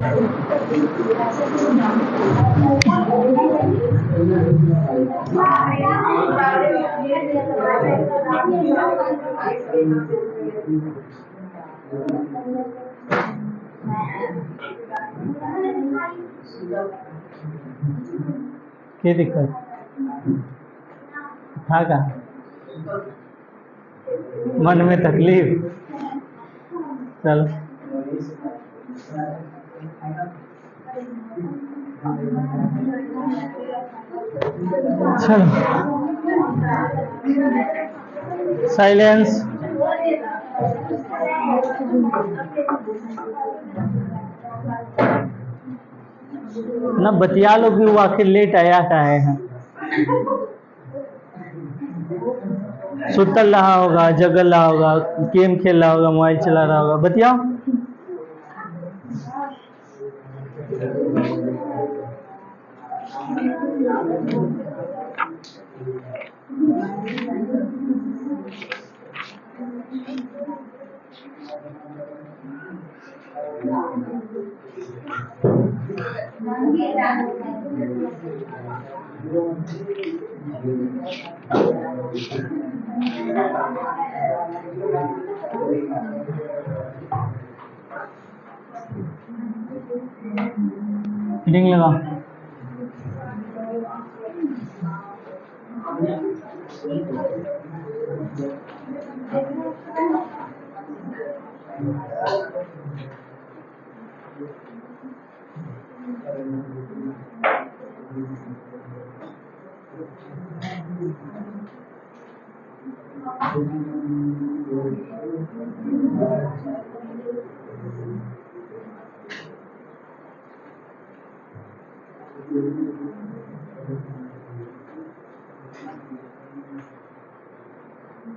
क्या दिक्कत था का मन में तकलीफ। चल चल साइलेंस। ना बतिया लो कि वो आखिर लेट आया का है। सुतल रहा होगा, जगल रहा होगा, गेम खेल रहा होगा, मोबाइल चला रहा होगा, बतियाओ। रिंग लगा।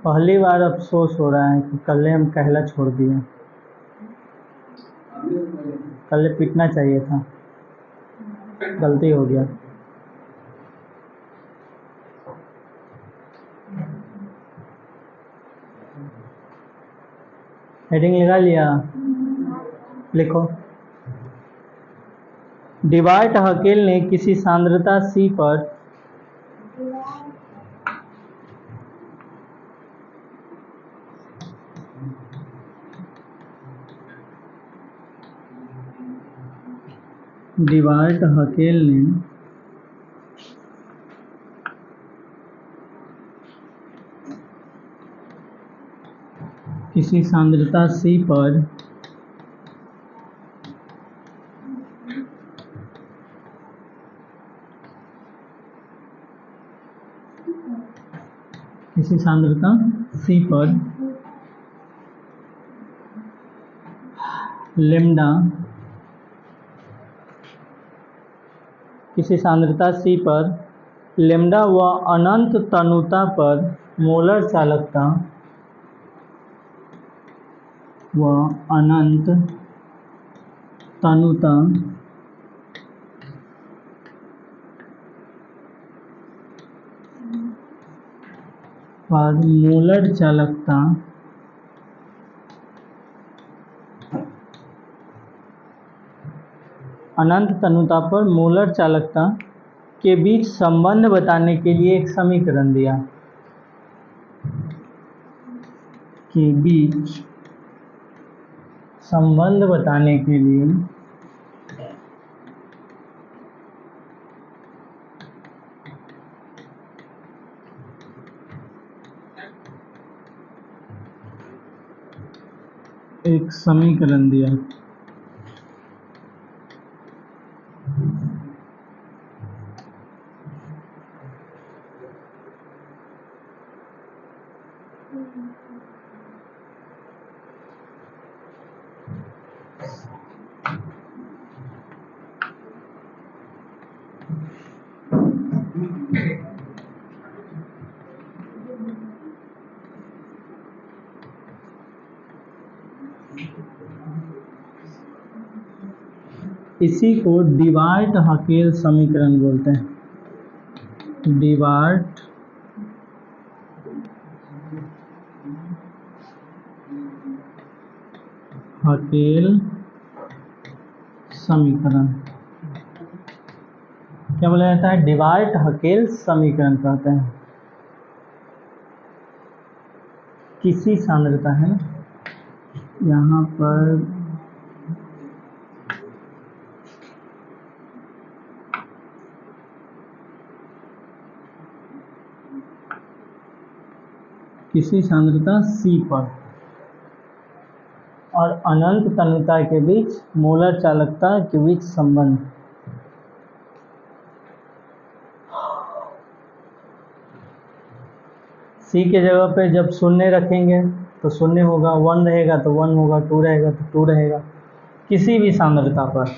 पहली बार अफसोस हो रहा है कि कल हम कहला छोड़ दिए। कल पीटना चाहिए था, गलती हो गया। हेडिंग लगा लिया, लिखो। डिवार्ट हकेल ने किसी सांद्रता C पर डिवार्ट हकेल ने किसी सांद्रता C पर किसी सांद्रता C पर लेम्डा, किसी सांद्रता C पर लेम्डा व अनंत तनुता पर मोलर चालकता व अनंत तनुता पर मोलर चालकता अनंत तनुता पर मोलर चालकता के बीच संबंध बताने के लिए एक समीकरण दिया। के बीच संबंध बताने के लिए एक समीकरण दिया। इसी को डिवार्ट हकेल समीकरण बोलते हैं। डिवार्ट हकेल समीकरण क्या बोला जाता है? डिवार्ट हकेल समीकरण कहते हैं। किसी सांद्रता है यहाँ पर किसी सांद्रता C पर और अनंत तन्यता के बीच मोलर चालकता के बीच संबंध। C के जगह पे जब शून्य रखेंगे तो शून्य होगा, 1 रहेगा तो 1 होगा, 2 रहेगा तो 2 रहेगा। किसी भी सांद्रता पर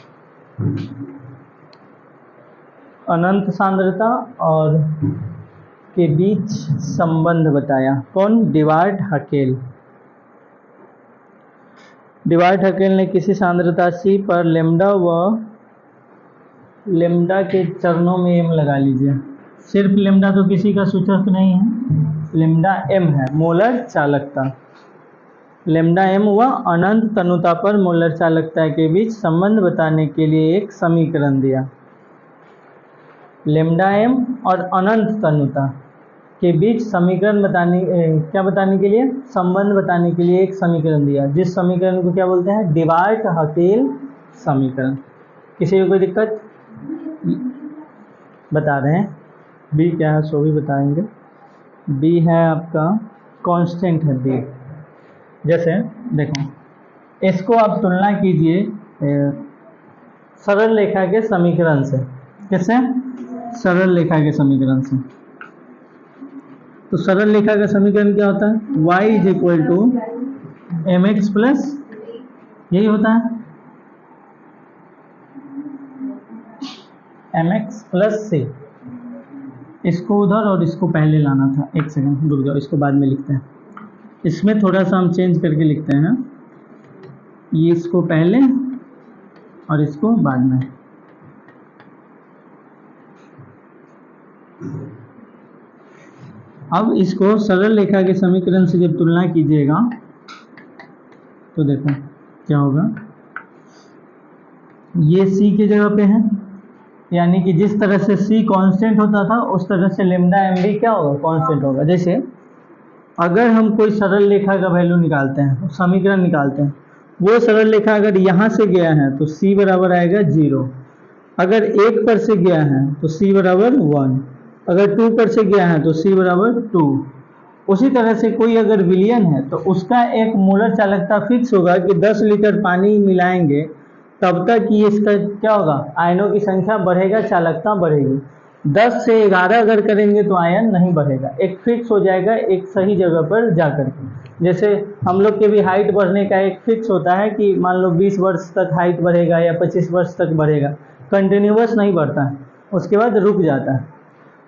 अनंत सांद्रता और के बीच संबंध बताया। कौन? डिवार्ट हकेल। डिवार्ट हकेल ने किसी सांद्रता C पर लेम्डा व लेम्डा के चरणों में m लगा लीजिए। सिर्फ लेम्डा तो किसी का सूचक नहीं है, लेम्डा m है मोलर चालकता। लेम्डा m व अनंत तनुता पर मोलर चालकता के बीच संबंध बताने के लिए एक समीकरण दिया। लेम्डा m और अनंत तनुता के बीच समीकरण बताने के लिए संबंध बताने के लिए एक समीकरण दिया, जिस समीकरण को क्या बोलते हैं? डिवार्ट हकेल समीकरण। किसी को कोई दिक्कत? बता रहे हैं। बी क्या है सो भी बताएंगे। बी है आपका कांस्टेंट है बी। जैसे देखो, इसको आप तुलना कीजिए सरल रेखा के समीकरण से। किससे? सरल रेखा के समीकरण से। तो सरल रेखा का समीकरण क्या होता है? y is equal to M X plus, यही होता है एम एक्स प्लस सी। इसको उधर और इसको पहले लाना था। एक सेकंड रुक जाओ, इसको बाद में लिखते हैं। इसमें थोड़ा सा हम चेंज करके लिखते हैं, ये इसको पहले और इसको बाद में। अब इसको सरल रेखा के समीकरण से जब तुलना कीजिएगा तो देखो क्या होगा। ये C की जगह पे है, यानी कि जिस तरह से C कांस्टेंट होता था उस तरह से लेम्डा m भी क्या होगा? कांस्टेंट होगा। जैसे अगर हम कोई सरल रेखा का वैल्यू निकालते हैं, समीकरण निकालते हैं, वो सरल रेखा अगर यहाँ से गया है तो C बराबर आएगा 0। अगर 1 पर से गया है तो C बराबर 1। अगर 2 पर से गया है तो C बराबर 2। उसी तरह से कोई अगर विलयन है तो उसका एक मोलर चालकता फिक्स होगा कि 10 लीटर पानी मिलाएंगे तब तक कि इसका क्या होगा? आयनों की संख्या बढ़ेगा, चालकता बढ़ेगी। 10 से 11 अगर करेंगे तो आयन नहीं बढ़ेगा। एक फिक्स हो जाएगा एक सही जगह पर जाकर के। जैसे हम लोग के भी हाइट बढ़ने का एक फिक्स होता है कि मान लो 20 वर्ष तक हाइट बढ़ेगा या 25 वर्ष तक बढ़ेगा, कंटिन्यूअस नहीं बढ़ता है, उसके बाद रुक जाता है।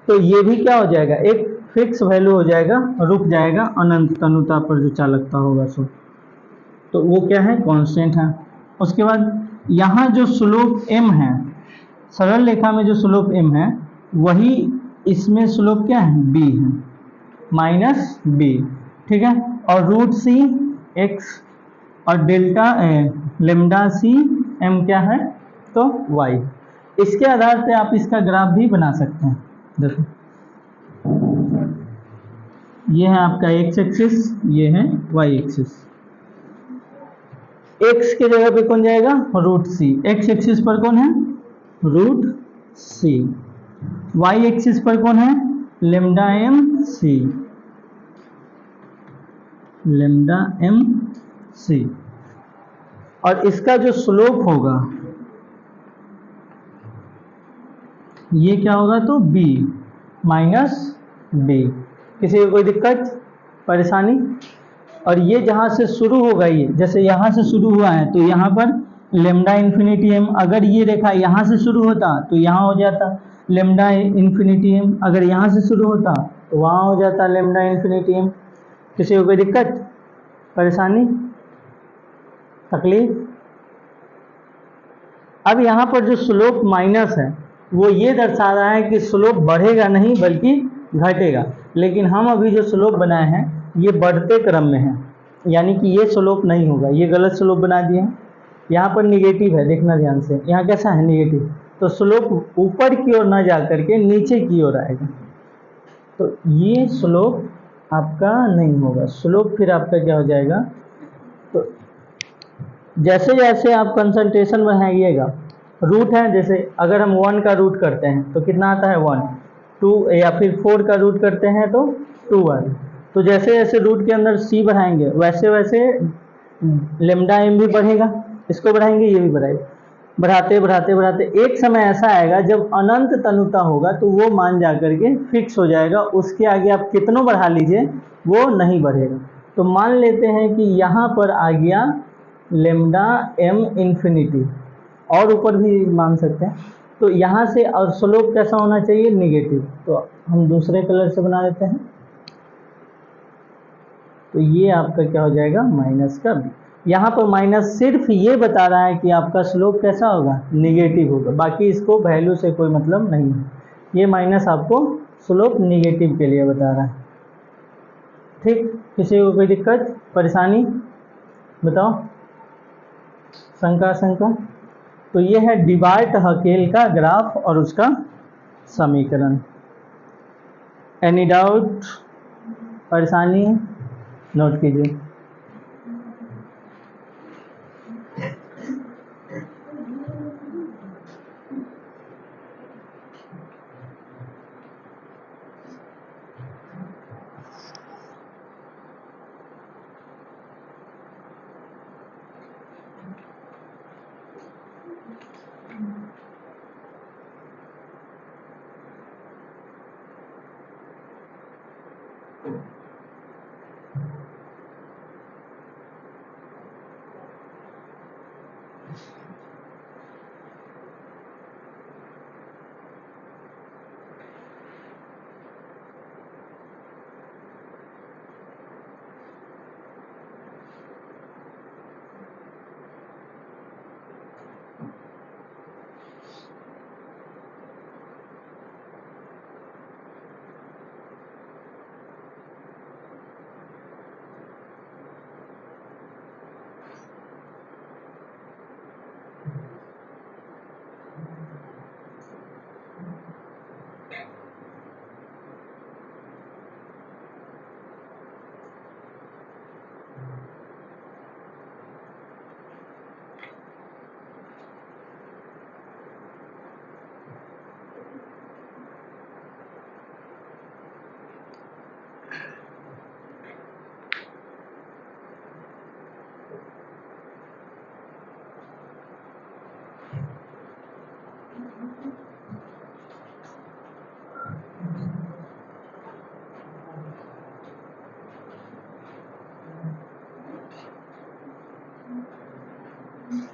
तो ये भी क्या हो जाएगा? एक फिक्स वैल्यू हो जाएगा, रुक जाएगा अनंत तनुता पर जो चालकता होगा सो। तो वो क्या है? कांस्टेंट है। उसके बाद यहाँ जो स्लोप m है, सरल रेखा में जो स्लोप m है वही इसमें स्लोप क्या है? b है, माइनस b। ठीक है। और रूट c x और डेल्टा लेम्डा c m क्या है? तो y। इसके आधार पे आप इसका ग्राफ भी बना सकते हैं। देखो ये है आपका x एक्सिस, ये है y एक्सिस। x के जगह पे कौन जाएगा? Root c। x एक्सिस पर कौन है? Root c। y एक्सिस पर कौन है? Lambda m c। Lambda m c। और इसका जो स्लोप होगा ये क्या होगा? तो b माइनस b। किसी को कोई दिक्कत परेशानी? और ये जहाँ से शुरू होगा, ये जैसे यहाँ से शुरू हुआ है तो यहाँ पर लेम्डा इन्फिनिटी m। अगर ये रेखा यहाँ से शुरू होता तो यहाँ हो जाता लेम्डा इन्फिनिटी m। अगर यहाँ से शुरू होता तो वहाँ हो जाता लेम्डा इन्फिनिटी m। किसी को कोई दिक्कत परेशानी तकलीफ? अब यहाँ पर जो स्लोप माइनस है वो ये दर्शा रहा है कि स्लोप बढ़ेगा नहीं बल्कि घटेगा। लेकिन हम अभी जो स्लोप बनाए हैं ये बढ़ते क्रम में है, यानी कि ये स्लोप नहीं होगा, ये गलत स्लोप बना दिए हैं। यहाँ पर निगेटिव है, देखना ध्यान से, यहाँ कैसा है निगेटिव, तो स्लोप ऊपर की ओर ना जा करके नीचे की ओर आएगा, तो ये स्लोप आपका नहीं होगा। स्लोप फिर आपका क्या हो जाएगा, तो जैसे जैसे आप कंसंट्रेशन बढ़ाइएगा, रूट है, जैसे अगर हम 1 का रूट करते हैं तो कितना आता है 1, 2 या फिर 4 का रूट करते हैं तो 2 1, तो जैसे जैसे रूट के अंदर c बढ़ाएंगे वैसे वैसे लेमडा m भी बढ़ेगा, इसको बढ़ाएंगे ये भी बढ़ाएगा, बढ़ाते बढ़ाते बढ़ाते एक समय ऐसा आएगा जब अनंत तनुता होगा तो वो मान जा करके फिक्स हो जाएगा, उसके आगे आप कितनों बढ़ा लीजिए वो नहीं बढ़ेगा। तो मान लेते हैं कि यहाँ पर आ गया लेमडा m इंफिनिटी, और ऊपर भी मान सकते हैं, तो यहाँ से और स्लोप कैसा होना चाहिए निगेटिव, तो हम दूसरे कलर से बना देते हैं, तो ये आपका क्या हो जाएगा माइनस का b। यहाँ पर माइनस सिर्फ ये बता रहा है कि आपका स्लोप कैसा होगा निगेटिव होगा, बाकी इसको वैल्यू से कोई मतलब नहीं है, ये माइनस आपको स्लोप निगेटिव के लिए बता रहा है। ठीक, किसी को कोई दिक्कत परेशानी बताओ, शंका? तो ये है डिबार्ट-हकेल का ग्राफ और उसका समीकरण। एनी डाउट, परेशानी, नोट कीजिए।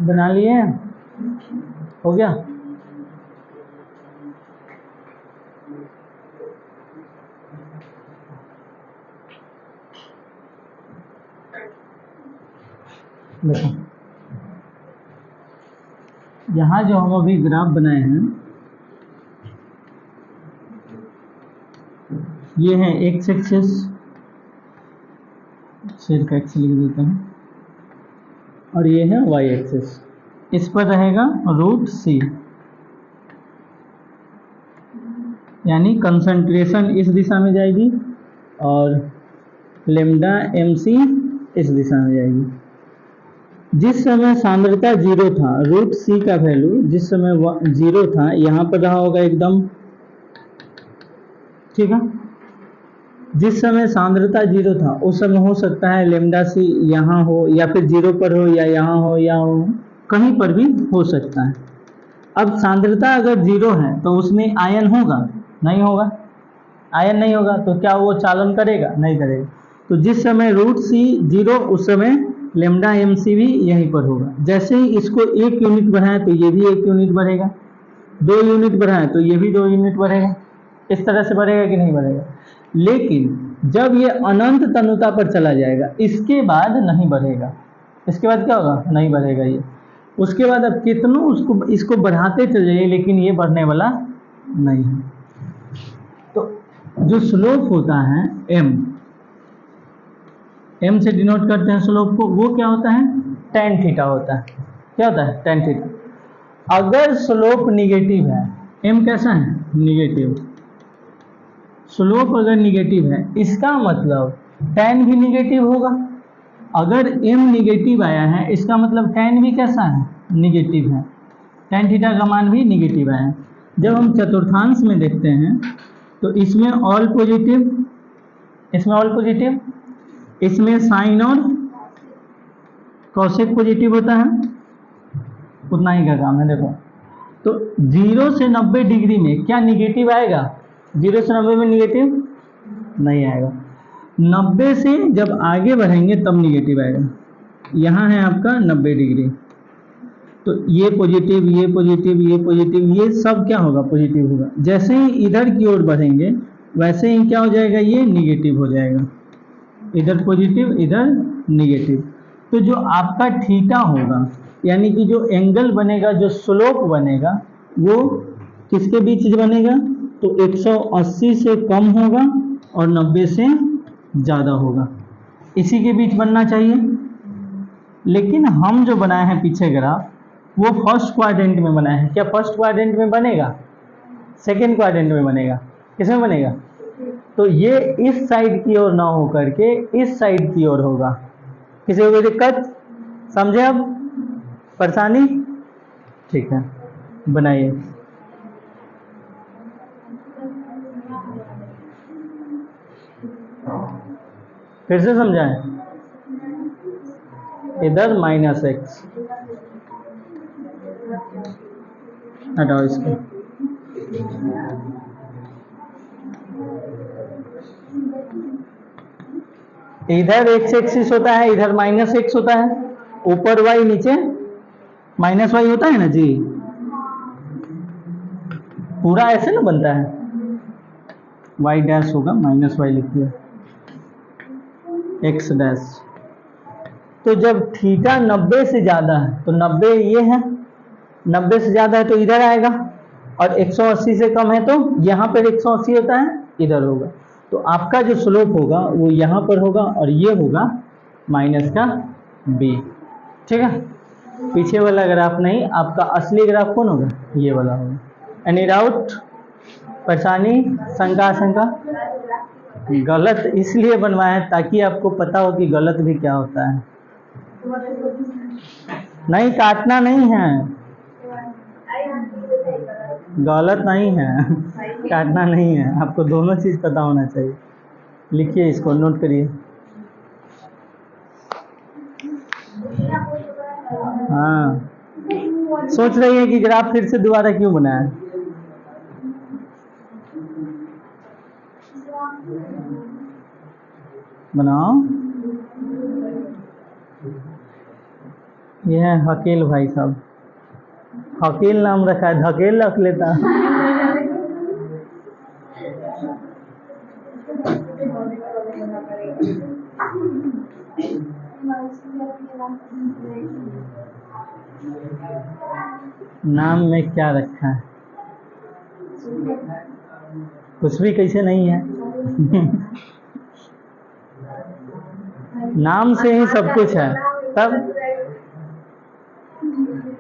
बना लिए, हो गया? देखो यहाँ जो हम अभी ग्राफ बनाए हैं ये है एक्स एक्सिस, शेर का एक्स लिख देते हैं, और ये है वाई एक्सिस, इस पर रहेगा रूट सी, यानी कंसंट्रेशन इस दिशा में जाएगी और लेमडा एम सी इस दिशा में जाएगी। जिस समय सांद्रता 0 था, रूट सी का वैल्यू जिस समय 0 था यहाँ पर रहा होगा एकदम, ठीक है। जिस समय सांद्रता 0 था उस समय हो सकता है लेमडा सी यहाँ हो या फिर 0 पर हो या यहाँ हो या हो, कहीं पर भी हो सकता है। अब सांद्रता अगर 0 है तो उसमें आयन होगा? नहीं होगा, आयन नहीं होगा, तो क्या वो चालन करेगा? नहीं करेगा। तो जिस समय रूट सी 0 उस समय लेमडा एम सी भी यहीं पर होगा। जैसे ही इसको 1 यूनिट बढ़ाएं तो ये भी 1 यूनिट बढ़ेगा, 2 यूनिट बढ़ाएं तो ये भी 2 यूनिट बढ़ेगा, इस तरह से बढ़ेगा कि नहीं बढ़ेगा। लेकिन जब ये अनंत तनुता पर चला जाएगा इसके बाद नहीं बढ़ेगा, इसके बाद क्या होगा? नहीं बढ़ेगा ये। उसके बाद अब कितनों इसको बढ़ाते चले जाइए लेकिन ये बढ़ने वाला नहीं है। तो जो स्लोप होता है एम से डिनोट करते हैं स्लोप को, वो क्या होता है? tan थीटा होता है। क्या होता है tan थीटा। अगर स्लोप निगेटिव है, m कैसा है निगेटिव, स्लोप अगर निगेटिव है इसका मतलब tan भी निगेटिव होगा। अगर m निगेटिव आया है इसका मतलब tan भी कैसा है निगेटिव है, tan थीटा का मान भी निगेटिव आया है। जब हम चतुर्थांश में देखते हैं तो इसमें ऑल पॉजिटिव, इसमें ऑल पॉजिटिव, इसमें साइन और कॉसेक पॉजिटिव होता है, उतना ही का काम है। देखो तो 0 से 90 डिग्री में क्या निगेटिव आएगा, 0 से 90 में निगेटिव नहीं आएगा, 90 से जब आगे बढ़ेंगे तब निगेटिव आएगा। यहाँ है आपका 90 डिग्री, तो ये पॉजिटिव, ये पॉजिटिव, ये पॉजिटिव, ये सब क्या होगा पॉजिटिव होगा। जैसे ही इधर की ओर बढ़ेंगे वैसे ही क्या हो जाएगा, ये निगेटिव हो जाएगा, इधर पॉजिटिव इधर निगेटिव। तो जो आपका थीटा होगा यानी कि जो एंगल बनेगा, जो स्लोप बनेगा वो किसके बीच बनेगा, तो 180 से कम होगा और 90 से ज़्यादा होगा, इसी के बीच बनना चाहिए। लेकिन हम जो बनाए हैं पीछे ग्राफ वो फर्स्ट क्वाड्रेंट में बनाए हैं। क्या फर्स्ट क्वाड्रेंट में बनेगा, सेकेंड क्वाड्रेंट में बनेगा, किसमें बनेगा, तो ये इस साइड की ओर ना हो करके इस साइड की ओर होगा। किसी को कोई दिक्कत, समझे अब परेशानी, ठीक है बनाइए। फिर से समझाएं, इधर -x, हटाओ इसको, इधर x एक्सिस होता है, इधर -x होता है, ऊपर y नीचे -y होता है ना जी, पूरा ऐसे ना बनता है, y डैश होगा -y लिखिए x डैश। तो जब थीटा 90 से ज़्यादा है तो 90 ये है, 90 से ज़्यादा है तो इधर आएगा, और 180 से कम है तो यहाँ पर 180 होता है इधर होगा। तो आपका जो स्लोप होगा वो यहाँ पर होगा और ये होगा माइनस का b, ठीक है। पीछे वाला ग्राफ नहीं, आपका असली ग्राफ कौन होगा, ये वाला होगा। एनी डाउट, परेशानी, शंका आशंका, गलत इसलिए बनवाया है ताकि आपको पता हो कि गलत भी क्या होता है। नहीं काटना नहीं है, गलत नहीं है, काटना नहीं है, आपको दोनों चीज़ पता होना चाहिए। लिखिए इसको, नोट करिए। हाँ, सोच रही है कि ग्राफ फिर से दोबारा क्यों बनाया, बनाओ। ये है हकील भाई साहब, हकील नाम रखा है, धकेल रख लेता। नाम में क्या रखा है, कुछ भी कैसे नहीं है। नाम से ही सब कुछ है। तब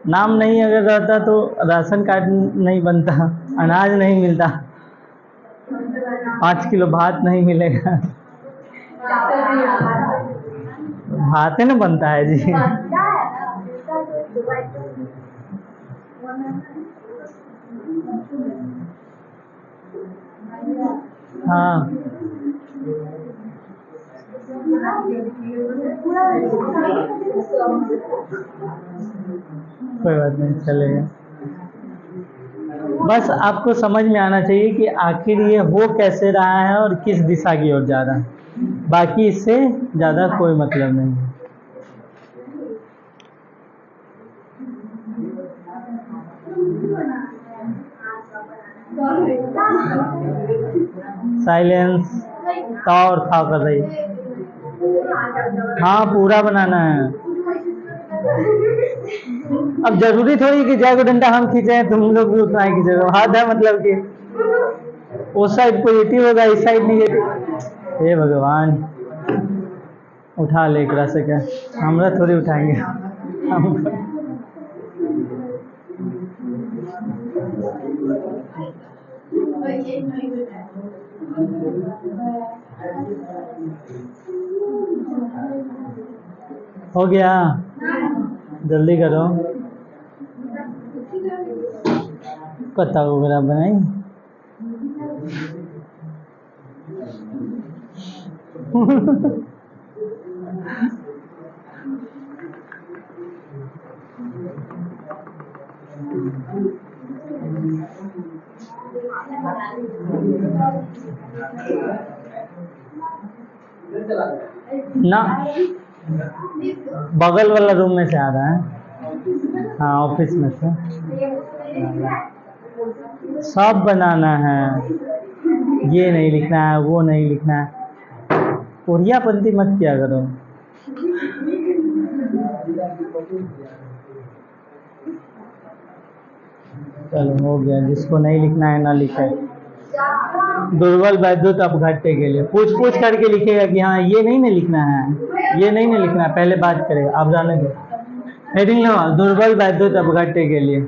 नाम नहीं अगर रहता तो राशन कार्ड नहीं बनता, अनाज नहीं मिलता, 5 किलो भात नहीं मिलेगा, भात है ना बनता है जी। हाँ कोई बात नहीं, चलेगा। बस आपको समझ में आना चाहिए कि आखिर ये हो कैसे रहा है और किस दिशा की ओर जा रहा है, बाकी इससे ज़्यादा कोई मतलब नहीं है। साइलेंस, था और था कर रही, हाँ पूरा बनाना है। अब जरूरी थोड़ी कि जय को डंडा हम खींचे हैं, तुम लोग भी उतना ही खींचोगे, हाथ है मतलब कि उस साइड पॉजिटिव होगा इस साइड निगेटिव। हे भगवान, उठा ले एकरा से क्या, हमरा थोड़ी उठाएंगे हमको। हो गया, जल्दी करो। पत्ता वगैरह बनाई। ना, बगल वाला रूम में से आ रहा है। हाँ, ऑफिस में से। सब बनाना है, ये नहीं लिखना है, वो नहीं लिखना है। उड़ियापंती मत किया करो। चलो हो गया, जिसको नहीं लिखना है ना लिखे। दुर्बल वैद्युत अपघट्य के लिए पूछ पूछ करके लिखेगा कि हाँ ये नहीं ना लिखना है, ये नहीं ना लिखना है, पहले बात करेगा। आप जाने दो, हेडिंग लो, दुर्बल वैद्युत अपघट्य के लिए।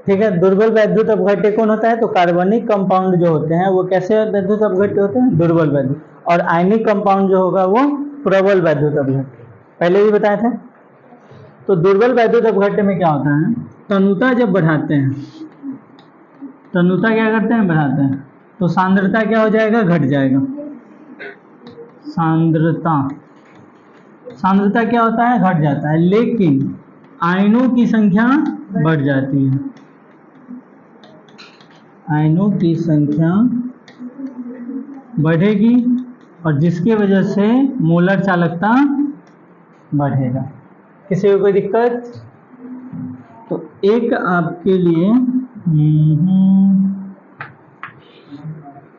ठीक है, दुर्बल वैद्युत अपघट्य कौन होता है? तो कार्बनिक कंपाउंड जो होते हैं वो कैसे वैद्युत अपघट्य होते हैं? दुर्बल वैद्युत। और आयनिक कंपाउंड जो होगा वो प्रबल वैद्युत अपघट्य, पहले भी बताए थे। तो दुर्बल वैद्युत अपघट्य में क्या होता है? तनुता जब बढ़ाते हैं, तनुता क्या करते हैं? बढ़ाते हैं, तो सांद्रता क्या हो जाएगा? घट जाएगा। सांद्रता क्या होता है? घट जाता है, लेकिन आयनों की संख्या बढ़ जाती है। आयनों की संख्या बढ़ेगी और जिसकी वजह से मोलर चालकता बढ़ेगा। किसी को कोई दिक्कत? तो एक आपके लिए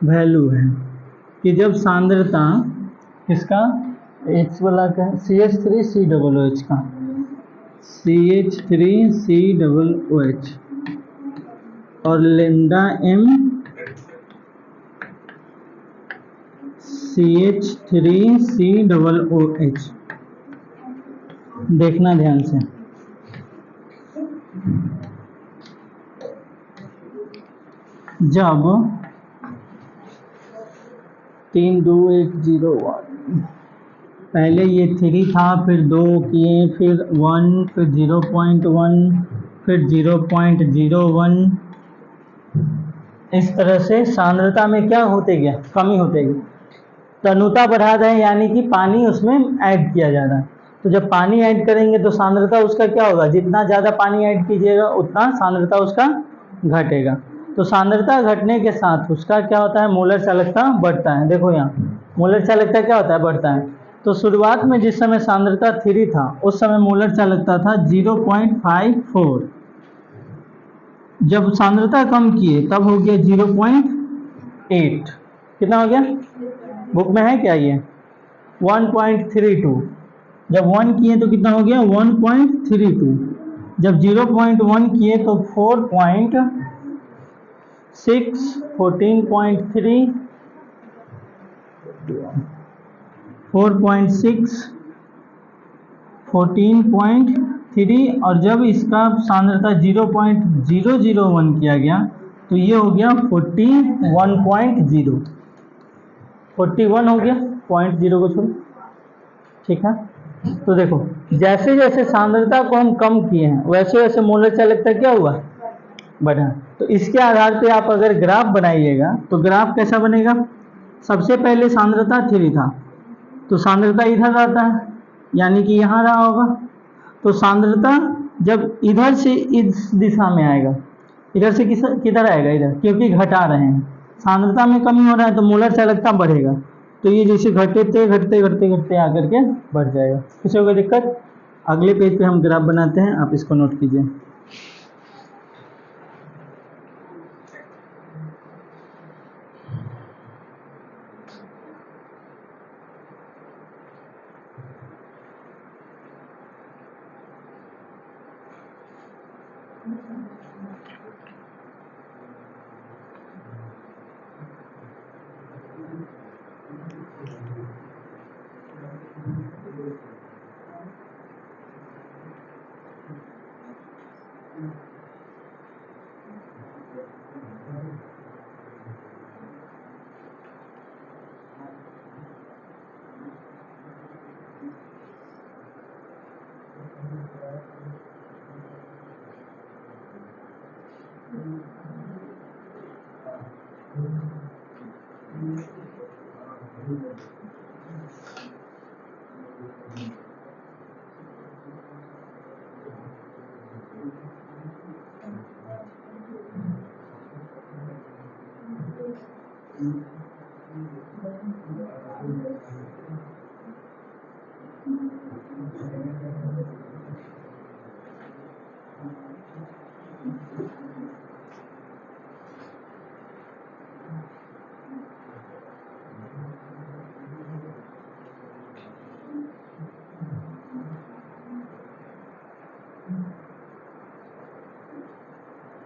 वैल्यू है कि जब सांद्रता किसका? H वाला का, CH3COOH का, CH3COOH और लेमडा M CH3COOH। देखना ध्यान से, जब 3 2 1 0 1, पहले ये 3 था, फिर 2 किए, फिर 1, फिर 0.1, फिर 0.01, इस तरह से सांद्रता में क्या होते गया? कमी होते गई। तनुता बढ़ा रहे हैं, यानी कि पानी उसमें ऐड किया जा रहा है। तो जब पानी ऐड करेंगे तो सांद्रता उसका क्या होगा? जितना ज़्यादा पानी ऐड कीजिएगा उतना सांद्रता उसका घटेगा। तो सांद्रता घटने के साथ उसका क्या होता है? मोलर चालकता बढ़ता है। देखो यहाँ मोलर चालकता क्या होता है? बढ़ता है। तो शुरुआत में जिस समय सांद्रता 3 था उस समय मोलर चालकता था 0.54। जब सांद्रता कम किए तब हो गया 0.8। कितना हो गया? बुक में है क्या ये? 1.32। जब 1 किए तो कितना हो गया? 1.32। जब 0.1 किए तो 4.6, 14.3, 4.6, 14.3, और जब इसका सांद्रता 0.001 किया गया तो ये हो गया 41.0। 41 हो गया, 0.0 को छोड़। ठीक है, तो देखो जैसे जैसे सांद्रता को हम कम किए हैं वैसे वैसे मोलर चालकता क्या हुआ? बढ़ा। तो इसके आधार पे आप अगर ग्राफ बनाइएगा तो ग्राफ कैसा बनेगा? सबसे पहले सांद्रता 3 था तो सांद्रता इधर आता है, यानी कि यहाँ रहा होगा। तो सांद्रता जब इधर से इस दिशा में आएगा, इधर से किधर आएगा? इधर, क्योंकि घटा रहे हैं। सांद्रता में कमी हो रहा है तो मोलर चालकता बढ़ेगा, तो ये जैसे घटते घटते घटते घटते आकर के बढ़ जाएगा। किसी को कोई दिक्कत? अगले पेज पे हम ग्राफ बनाते हैं, आप इसको नोट कीजिए।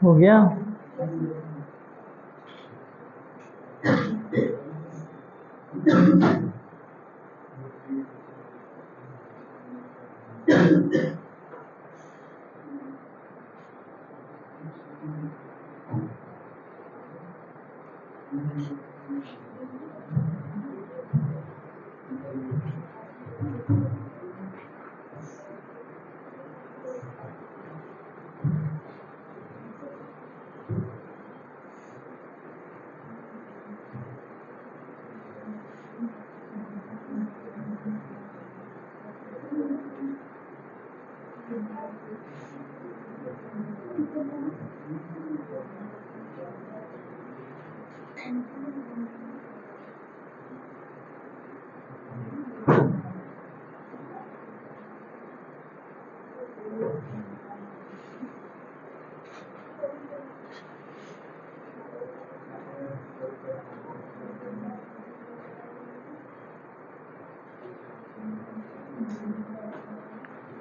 हो गया?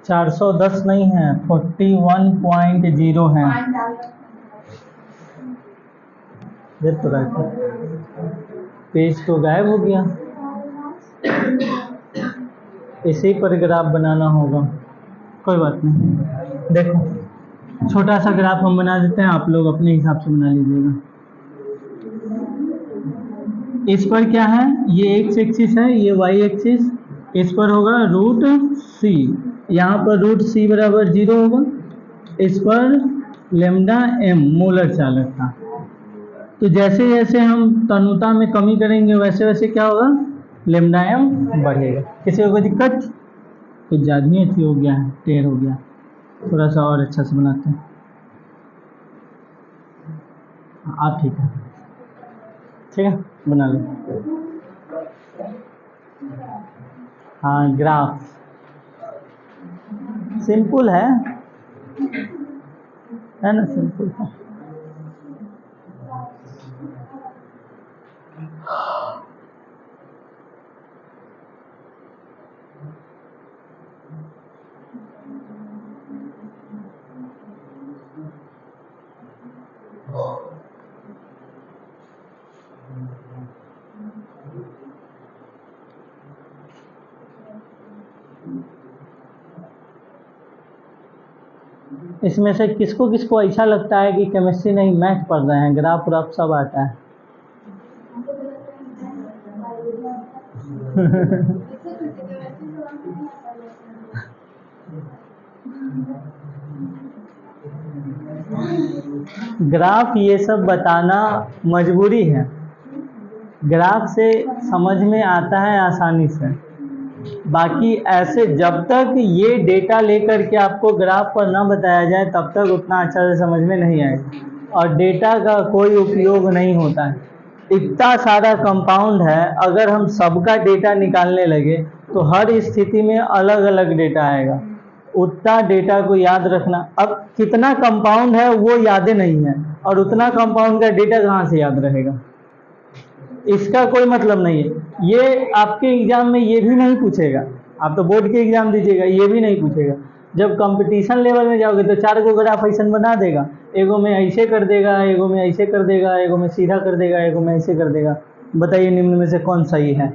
चार 410 नहीं है, 41.0 है। देख तो रहा था, पेज तो गायब हो गया। इसी पर ग्राफ बनाना होगा, कोई बात नहीं। देखो छोटा सा ग्राफ हम बना देते हैं, आप लोग अपने हिसाब से बना लीजिएगा। इस पर क्या है, ये एक्स एक्सिस है, ये वाई एक्सिस, इस पर होगा रूट सी, यहाँ पर रूट सी बराबर 0 होगा, इस पर लेमडा एम मोलर चालकता। तो जैसे जैसे हम तनुता में कमी करेंगे वैसे वैसे क्या होगा, लेमडा एम बढ़ेगा। किसी को कोई दिक्कत? कुछ ज़्यादा ही अच्छी हो गया है, टेढ़ हो गया, थोड़ा सा और अच्छा से बनाते हैं। आप ठीक है, ठीक है बना लो। हाँ ग्राफ सिंपल है ना, सिंपल है। इसमें से किसको किसको ऐसा लगता है कि केमिस्ट्री नहीं मैथ पढ़ रहे हैं, ग्राफ व्राफ सब आता है? ग्राफ ये सब बताना मजबूरी है, ग्राफ से समझ में आता है आसानी से। बाकी ऐसे जब तक ये डेटा लेकर के आपको ग्राफ पर ना बताया जाए तब तक उतना अच्छा से समझ में नहीं आएगा, और डेटा का कोई उपयोग नहीं होता है। इतना सारा कंपाउंड है, अगर हम सबका डेटा निकालने लगे तो हर स्थिति में अलग अलग डेटा आएगा। उतना डेटा को याद रखना, अब कितना कंपाउंड है वो याद नहीं है, और उतना कंपाउंड का डेटा कहाँ से याद रहेगा, इसका कोई मतलब नहीं है। ये आपके एग्जाम में ये भी नहीं पूछेगा, आप तो बोर्ड के एग्जाम दीजिएगा, ये भी नहीं पूछेगा। जब कंपटीशन लेवल में जाओगे तो 4 को ग्राफ ऐसा बना देगा, एगो में ऐसे कर देगा, एगो में ऐसे कर देगा, एगो में सीधा कर देगा, एगो में ऐसे कर देगा। बताइए निम्न में से कौन सही है?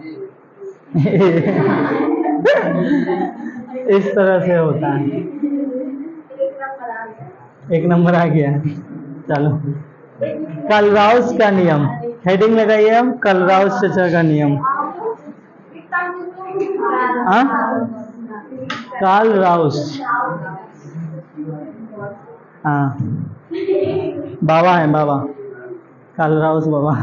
इस तरह से होता है। एक नंबर आ गया है। चलो, कलराउस का नियम, हेडिंग लगाइए हम, कलराउस चचा का नियम। हाँ, कलराउस, हाँ बाबा है, बाबा कलराउस बाबा।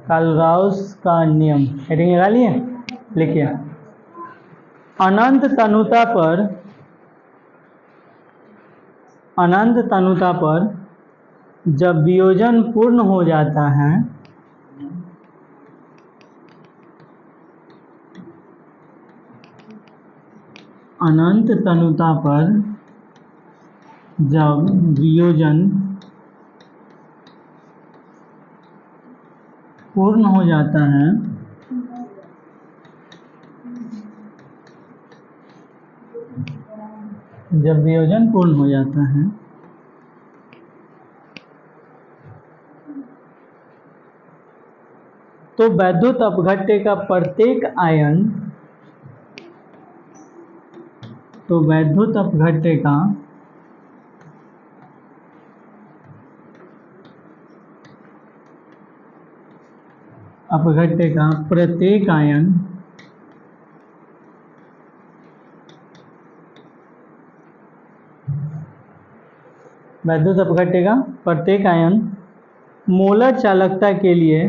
कलराउस का नियम, हेडिंग लगा लिए, लिखिए। अनंत तनुता पर जब वियोजन पूर्ण हो जाता है, अनंत तनुता पर जब वियोजन पूर्ण हो जाता है, जब वियोजन पूर्ण हो जाता है तो वैद्युत अपघट्य का प्रत्येक आयन, तो वैद्युत अपघट्य का प्रत्येक आयन वैद्युत अपघट्य का प्रत्येक आयन मोलर चालकता के लिए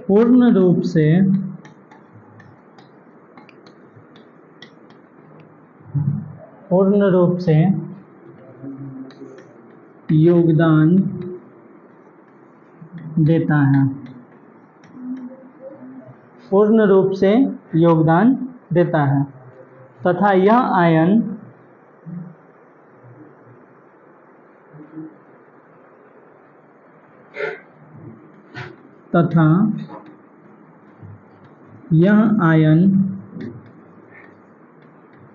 पूर्ण रूप से योगदान देता है, पूर्ण रूप से योगदान देता है, तथा यह आयन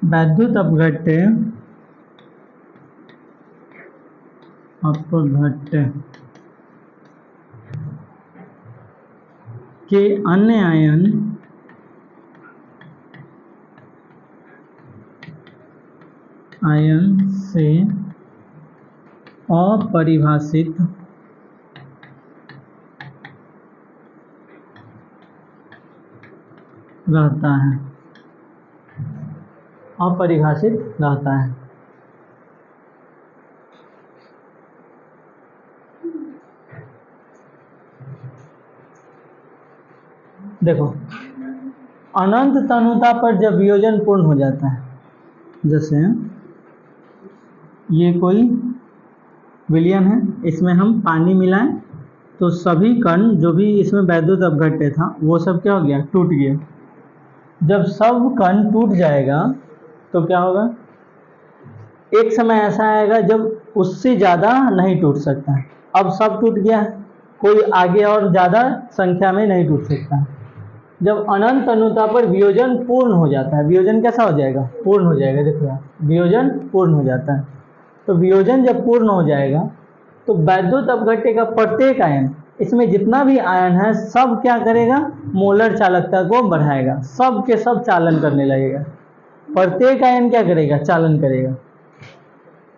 वैद्युत अपघट्य के अन्य आयन से अपरिभाषित रहता है, अपरिभाषित रहता है। देखो, अनंत तनुता पर जब वियोजन पूर्ण हो जाता है, जैसे ये कोई विलयन है, इसमें हम पानी मिलाएं तो सभी कण जो भी इसमें वैद्युत अपघट्य था वो सब क्या हो गया, टूट गया। जब सब कण टूट जाएगा तो क्या होगा, एक समय ऐसा आएगा जब उससे ज़्यादा नहीं टूट सकता। अब सब टूट गया, कोई आगे और ज़्यादा संख्या में नहीं टूट सकता। जब अनंत तनुता पर वियोजन पूर्ण हो जाता है, वियोजन कैसा हो जाएगा, पूर्ण हो जाएगा। देखो यार, वियोजन पूर्ण हो जाता है, तो वियोजन जब पूर्ण हो जाएगा तो वैद्युत अपघट्य का प्रत्येक आयन, इसमें जितना भी आयन है सब क्या करेगा, मोलर चालकता को बढ़ाएगा, सब के सब चालन करने लगेगा। प्रत्येक आयन क्या करेगा, चालन करेगा,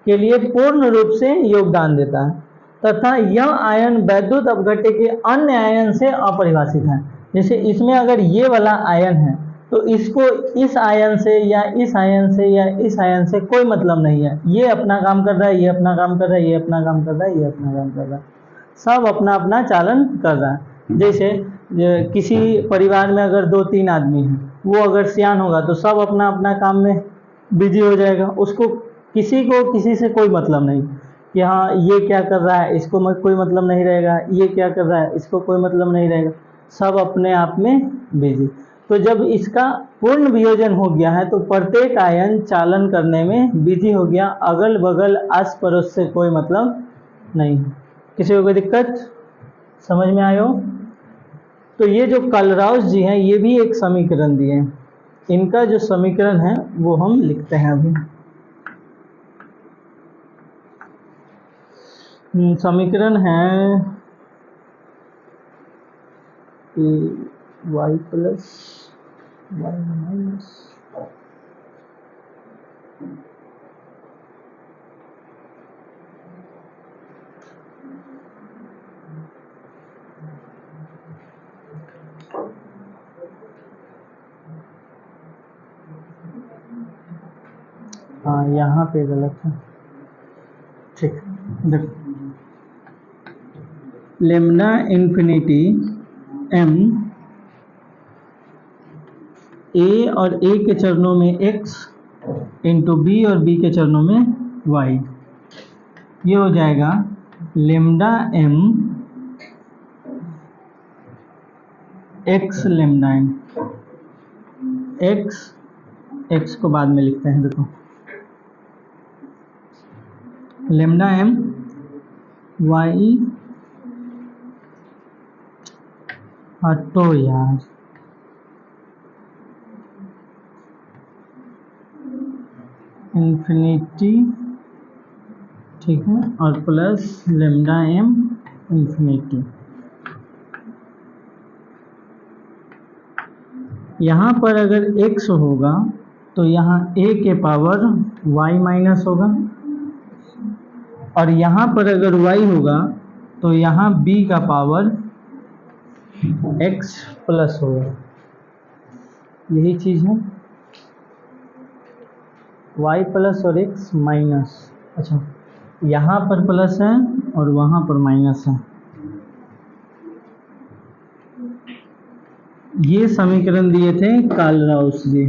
के लिए पूर्ण रूप से योगदान देता है तथा यह आयन वैद्युत अपघट्य के अन्य आयन से अपरिभाषित है। जैसे इसमें अगर ये वाला आयन है तो इसको इस आयन से या इस आयन से या इस आयन से कोई मतलब नहीं है, ये अपना काम कर रहा है, ये अपना काम कर रहा है, ये अपना काम कर रहा है, ये अपना काम कर रहा है, सब अपना अपना चालन कर रहा है। जैसे किसी परिवार में अगर 2-3 आदमी हैं, वो अगर सियान होगा तो सब अपना अपना काम में बिजी हो जाएगा, उसको किसी को किसी से कोई मतलब नहीं कि हाँ ये क्या कर रहा है इसको कोई मतलब नहीं रहेगा, ये क्या कर रहा है इसको कोई मतलब नहीं रहेगा, सब अपने आप में बिजी। तो जब इसका पूर्ण वियोजन हो गया है तो प्रत्येक आयन चालन करने में बिजी हो गया, अगल बगल आस पड़ोस से कोई मतलब नहीं। किसी को कोई दिक्कत समझ में आयो? तो ये जो कलराउस जी हैं ये भी एक समीकरण दिए हैं, इनका जो समीकरण है वो हम लिखते हैं अभी। समीकरण है y प्लस y माइनस हाँ यहाँ पे गलत है, ठीक देखो लेम्डा इन्फिनिटी m a और a के चरणों में x इंटू बी और b के चरणों में y, ये हो जाएगा lambda m x lambda m, x को बाद में लिखते हैं, देखो लेम्डा m y, हटो यार, इन्फिनिटी, ठीक है, और प्लस लेम्डा m इन्फिनिटी। यहाँ पर अगर x होगा तो यहाँ a के पावर y माइनस होगा, और यहाँ पर अगर y होगा तो यहाँ b का पावर x प्लस होगा, यही चीज़ है, y प्लस और x माइनस। अच्छा यहाँ पर प्लस है और वहाँ पर माइनस है, ये समीकरण दिए थे कलराउस जी।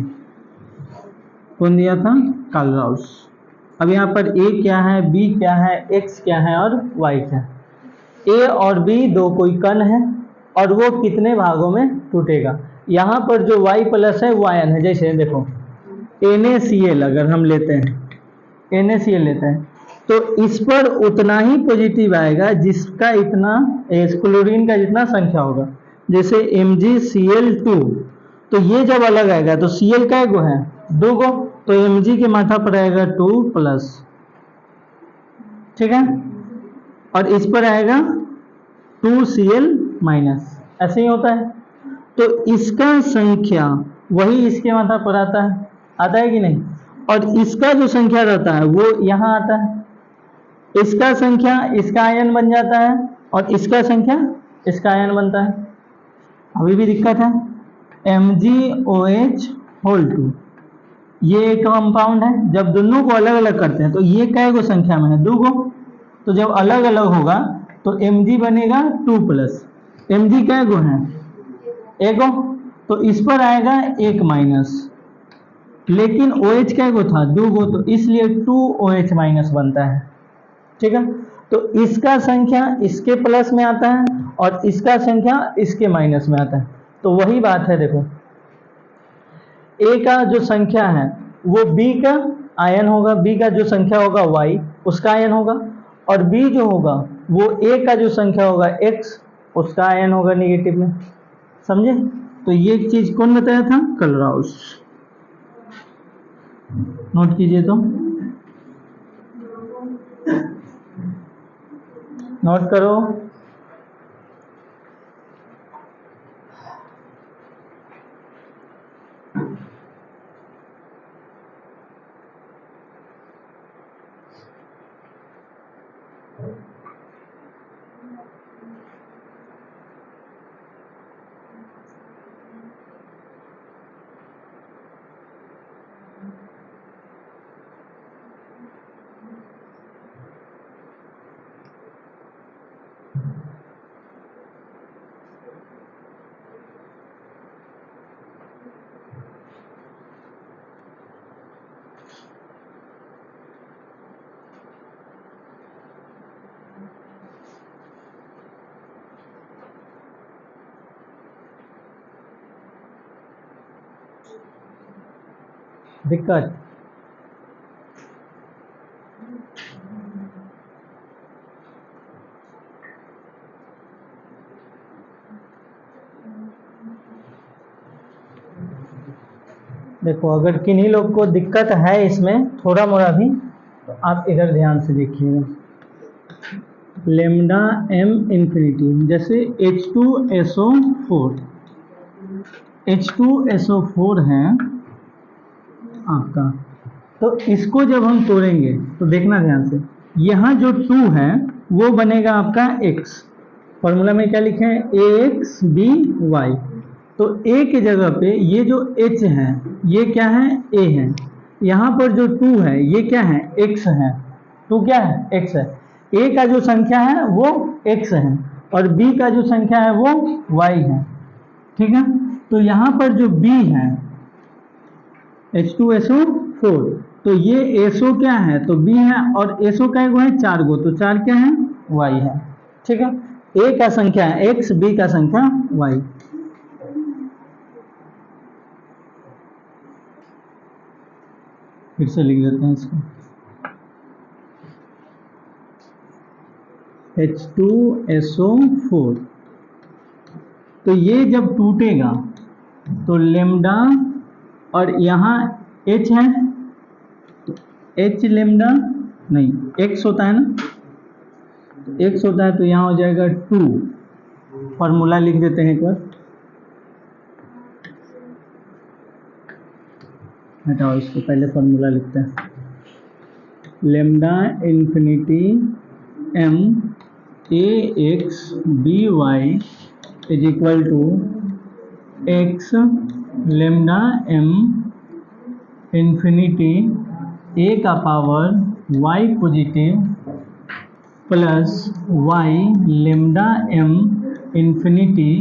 कौन दिया था? कलराउस। अब यहाँ पर a क्या है, b क्या है, x क्या है और y क्या है। a और b दो कोई कण है और वो कितने भागों में टूटेगा। यहाँ पर जो y प्लस है वो आयन है, जैसे देखो NaCl अगर हम लेते हैं, NaCl लेते हैं तो इस पर उतना ही पॉजिटिव आएगा जिसका इतना क्लोरीन का जितना संख्या होगा। जैसे MgCl2, तो ये जब अलग आएगा तो Cl का गो है, 2 गो, तो Mg के माथा पर आएगा 2 प्लस, ठीक है, और इस पर आएगा 2Cl माइनस, ऐसे ही होता है। तो इसका संख्या वही इसके माथा पर आता है कि नहीं, और इसका जो संख्या रहता है वो यहाँ आता है, इसका संख्या इसका आयन बन जाता है और इसका संख्या इसका आयन बनता है। अभी भी दिक्कत है, MgOH2 ये एक कंपाउंड है, जब दोनों को अलग अलग करते हैं तो ये कै गो संख्या में है, 2 गो, तो जब अलग अलग होगा तो Mg बनेगा 2 प्लस, Mg कै गो है, 1 गो, तो इस पर आएगा 1 माइनस, लेकिन OH कै गो था, 2 गो, तो इसलिए 2OH माइनस बनता है, ठीक है। तो इसका संख्या इसके प्लस में आता है और इसका संख्या इसके माइनस में आता है, तो वही बात है, देखो A का जो संख्या है वो B का आयन होगा, B का जो संख्या होगा Y उसका आयन होगा, और B जो होगा वो A का जो संख्या होगा X उसका आयन होगा निगेटिव में, समझे। तो ये चीज कौन बताया था? कलराउस। नोट कीजिए, तो नोट करो। दिक्कत? देखो अगर किन्हीं लोग को दिक्कत है इसमें थोड़ा मोड़ा भी, तो आप इधर ध्यान से देखिएगा। लेमडा एम इंफिनिटी, जैसे H2SO4, H2SO4 है आपका, तो इसको जब हम तोड़ेंगे तो देखना ध्यान से, यहाँ जो 2 है वो बनेगा आपका X। फॉर्मूला में क्या लिखे हैं? AXBY। तो A की जगह पे ये जो H है ये क्या है? A है। यहाँ पर जो 2 है ये क्या है? X है। 2 क्या है? X है। A का जो संख्या है वो X है और B का जो संख्या है वो Y है। ठीक है, तो यहाँ पर जो B है H2SO4, तो ये SO क्या है? तो B है, और SO का एगो है 4 गो, तो 4 क्या है? Y है। ठीक है, A का संख्या है X, B का संख्या Y। फिर से लिख देते हैं इसको, H2SO4। तो ये जब टूटेगा तो लेमडा, और यहाँ H है तो H लेमडा नहीं, X होता है ना, तो X होता है, तो यहाँ हो जाएगा 2। फॉर्मूला लिख देते हैं एक बार, हटाओ इसको, पहले फॉर्मूला लिखते हैं। Lambda infinity M AXBY is equal to X lambda M infinity A का power Y positive plus Y lambda M infinity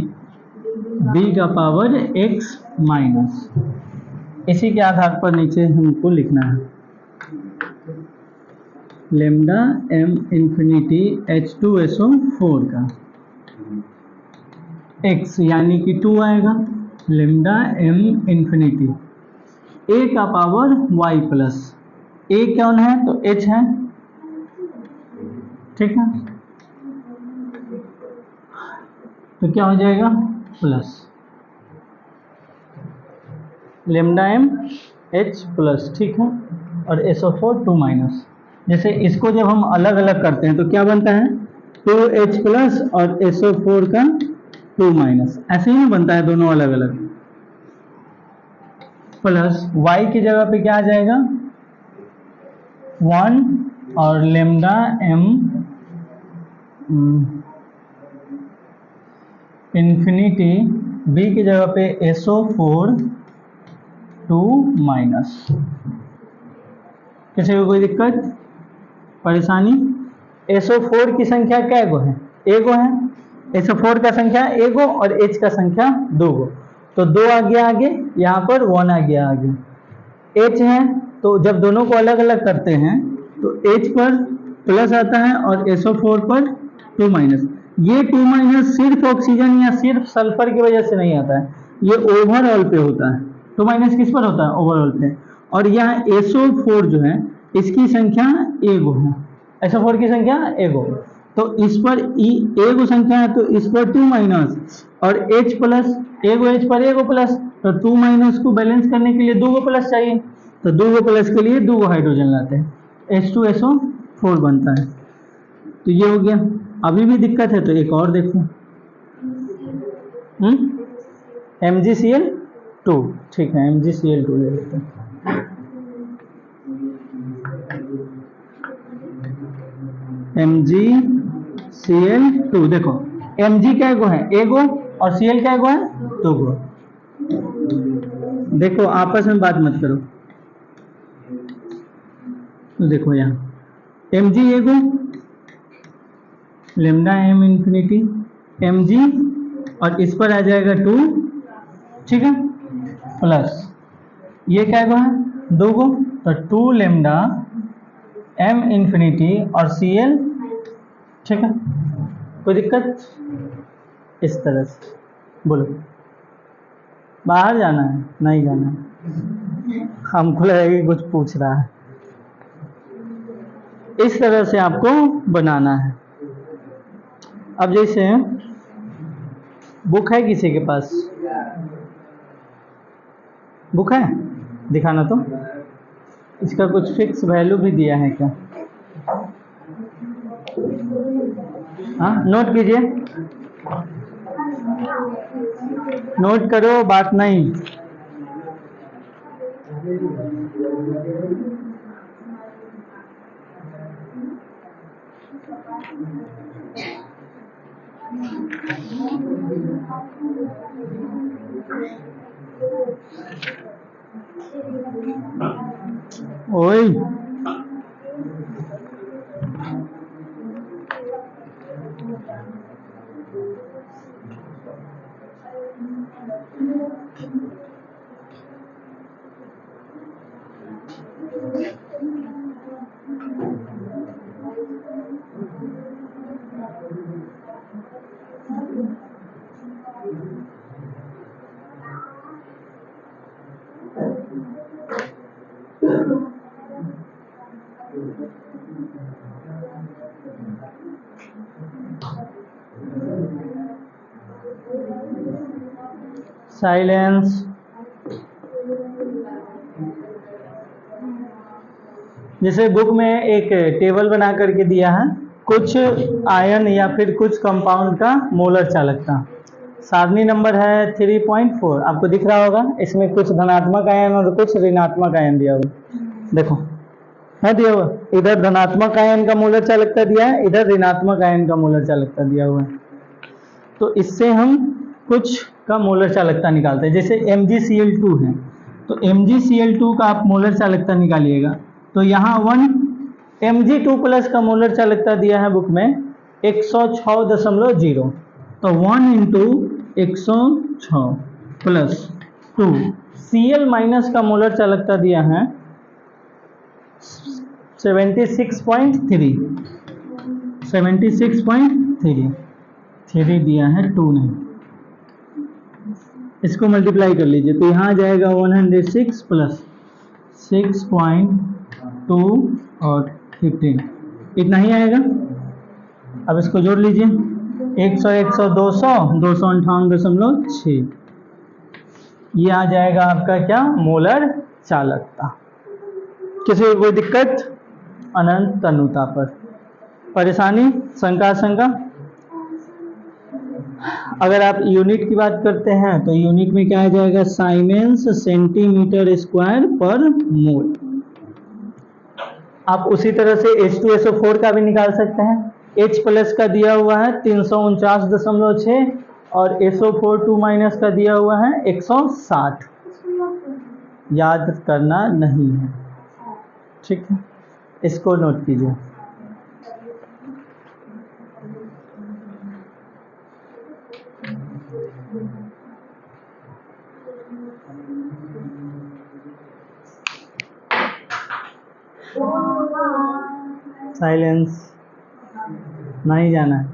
B का पावर X माइनस। इसी के आधार पर नीचे हमको लिखना है लेमडा M इंफिनिटी H2SO4 का X यानी कि 2 आएगा, लेमडा M इंफिनिटी A का पावर Y प्लस, A कौन है? तो H है। ठीक है, तो क्या हो जाएगा? Plus lambda M H plus, ठीक है, और SO4 2 माइनस। जैसे इसको जब हम अलग अलग करते हैं तो क्या बनता है? 2H प्लस और SO4 का 2 माइनस, ऐसे ही बनता है दोनों अलग अलग। प्लस Y की जगह पे क्या आ जाएगा? 1 और लेमडा M इंफिनिटी B की जगह पे SO4 2 माइनस। किसी को कोई दिक्कत परेशानी? SO4 की संख्या क्या गो है? एगो है। SO4 का संख्या एगो और H का संख्या 2 गो, तो 2 आ गया आगे, यहाँ पर 1 आ गया आगे। H है, तो जब दोनों को अलग अलग करते हैं तो H पर प्लस आता है और SO4 पर 2 माइनस। ये 2 माइनस सिर्फ ऑक्सीजन या सिर्फ सल्फर की वजह से नहीं आता है, ये ओवरऑल पे होता है। 2 माइनस किस पर होता है? ओवरऑल पे। और यहाँ SO4 जो है इसकी संख्या एगो है, SO4 की संख्या एगो, तो इस पर एगो संख्या है, तो इस पर 2 माइनस और H प्लस, एगो H पर एगो प्लस, तो 2 माइनस को बैलेंस करने के लिए 2 गो प्लस चाहिए, तो 2 गो प्लस के लिए 2 गो हाइड्रोजन लाते हैं, H2SO4 बनता है। तो ये हो गया। अभी भी दिक्कत है तो एक और देखो, MgCl2, ठीक है, MgCl2 ले लेते हैं। MgCl2, देखो Mg क्या एगो है? एगो, और Cl क्या एगो है? 2 गो। देखो आपस में बात मत करो, तो देखो यहाँ Mg एगो, लेमडा M इंफिनिटी Mg, और इस पर आ जाएगा 2, ठीक है, प्लस ये क्या एगो है? 2 गो, तो 2 लेमडा M इंफिनिटी और Cl, ठीक है। कोई दिक्कत? इस तरह से बोलो, बाहर जाना है? नहीं जाना है। हमको लगा कि कुछ पूछ रहा है। इस तरह से आपको बनाना है। अब जैसे बुक है किसी के पास, बुक है, दिखाना तो। इसका कुछ फिक्स वैल्यू भी दिया है क्या? हाँ, नोट कीजिए, नोट करो, बात नहीं। ओए साइलेंस। जैसे बुक में एक टेबल बना करके दिया है, कुछ आयन या फिर कुछ कंपाउंड का मोलर चालकता। सारणी नंबर है 3.4, आपको दिख रहा होगा। इसमें कुछ धनात्मक आयन और कुछ ऋणात्मक आयन दिया हुआ, देखो है दिया हुआ। इधर धनात्मक आयन का मोलर चालकता दिया है, इधर ऋणात्मक आयन का मोलर चालकता दिया हुआ है। तो इससे हम कुछ का मोलर चालकता निकालते हैं। जैसे MgCl2 है, तो MgCl2 का आप मोलर चालकता निकालिएगा। तो यहाँ 1 Mg2 प्लस का मोलर चालकता दिया है बुक में 106.0। तो 1 इंटू 106 प्लस 2। Cl माइनस का मोलर चालकता दिया है 76.3, 76.3, 3 दिया है, 2 नहीं। इसको मल्टीप्लाई कर लीजिए, तो यहाँ आ जाएगा 106 प्लस 6.2 और 15, इतना ही आएगा। अब इसको जोड़ लीजिए, 100 100 200, 258.6। ये आ जाएगा आपका क्या, मोलर चालकता। किसी को कोई दिक्कत? अनंत तनुता पर परेशानी, शंका आशंका? अगर आप यूनिट की बात करते हैं तो यूनिट में क्या आ जाएगा, साइमेंस सेंटीमीटर स्क्वायर पर मोल। आप उसी तरह से H2SO4 का भी निकाल सकते हैं। H प्लस का दिया हुआ है 349.6 और SO4 2 माइनस का दिया हुआ है 160। याद करना नहीं है, ठीक है, इसको नोट कीजिए। साइलेंस, नहीं जाना है।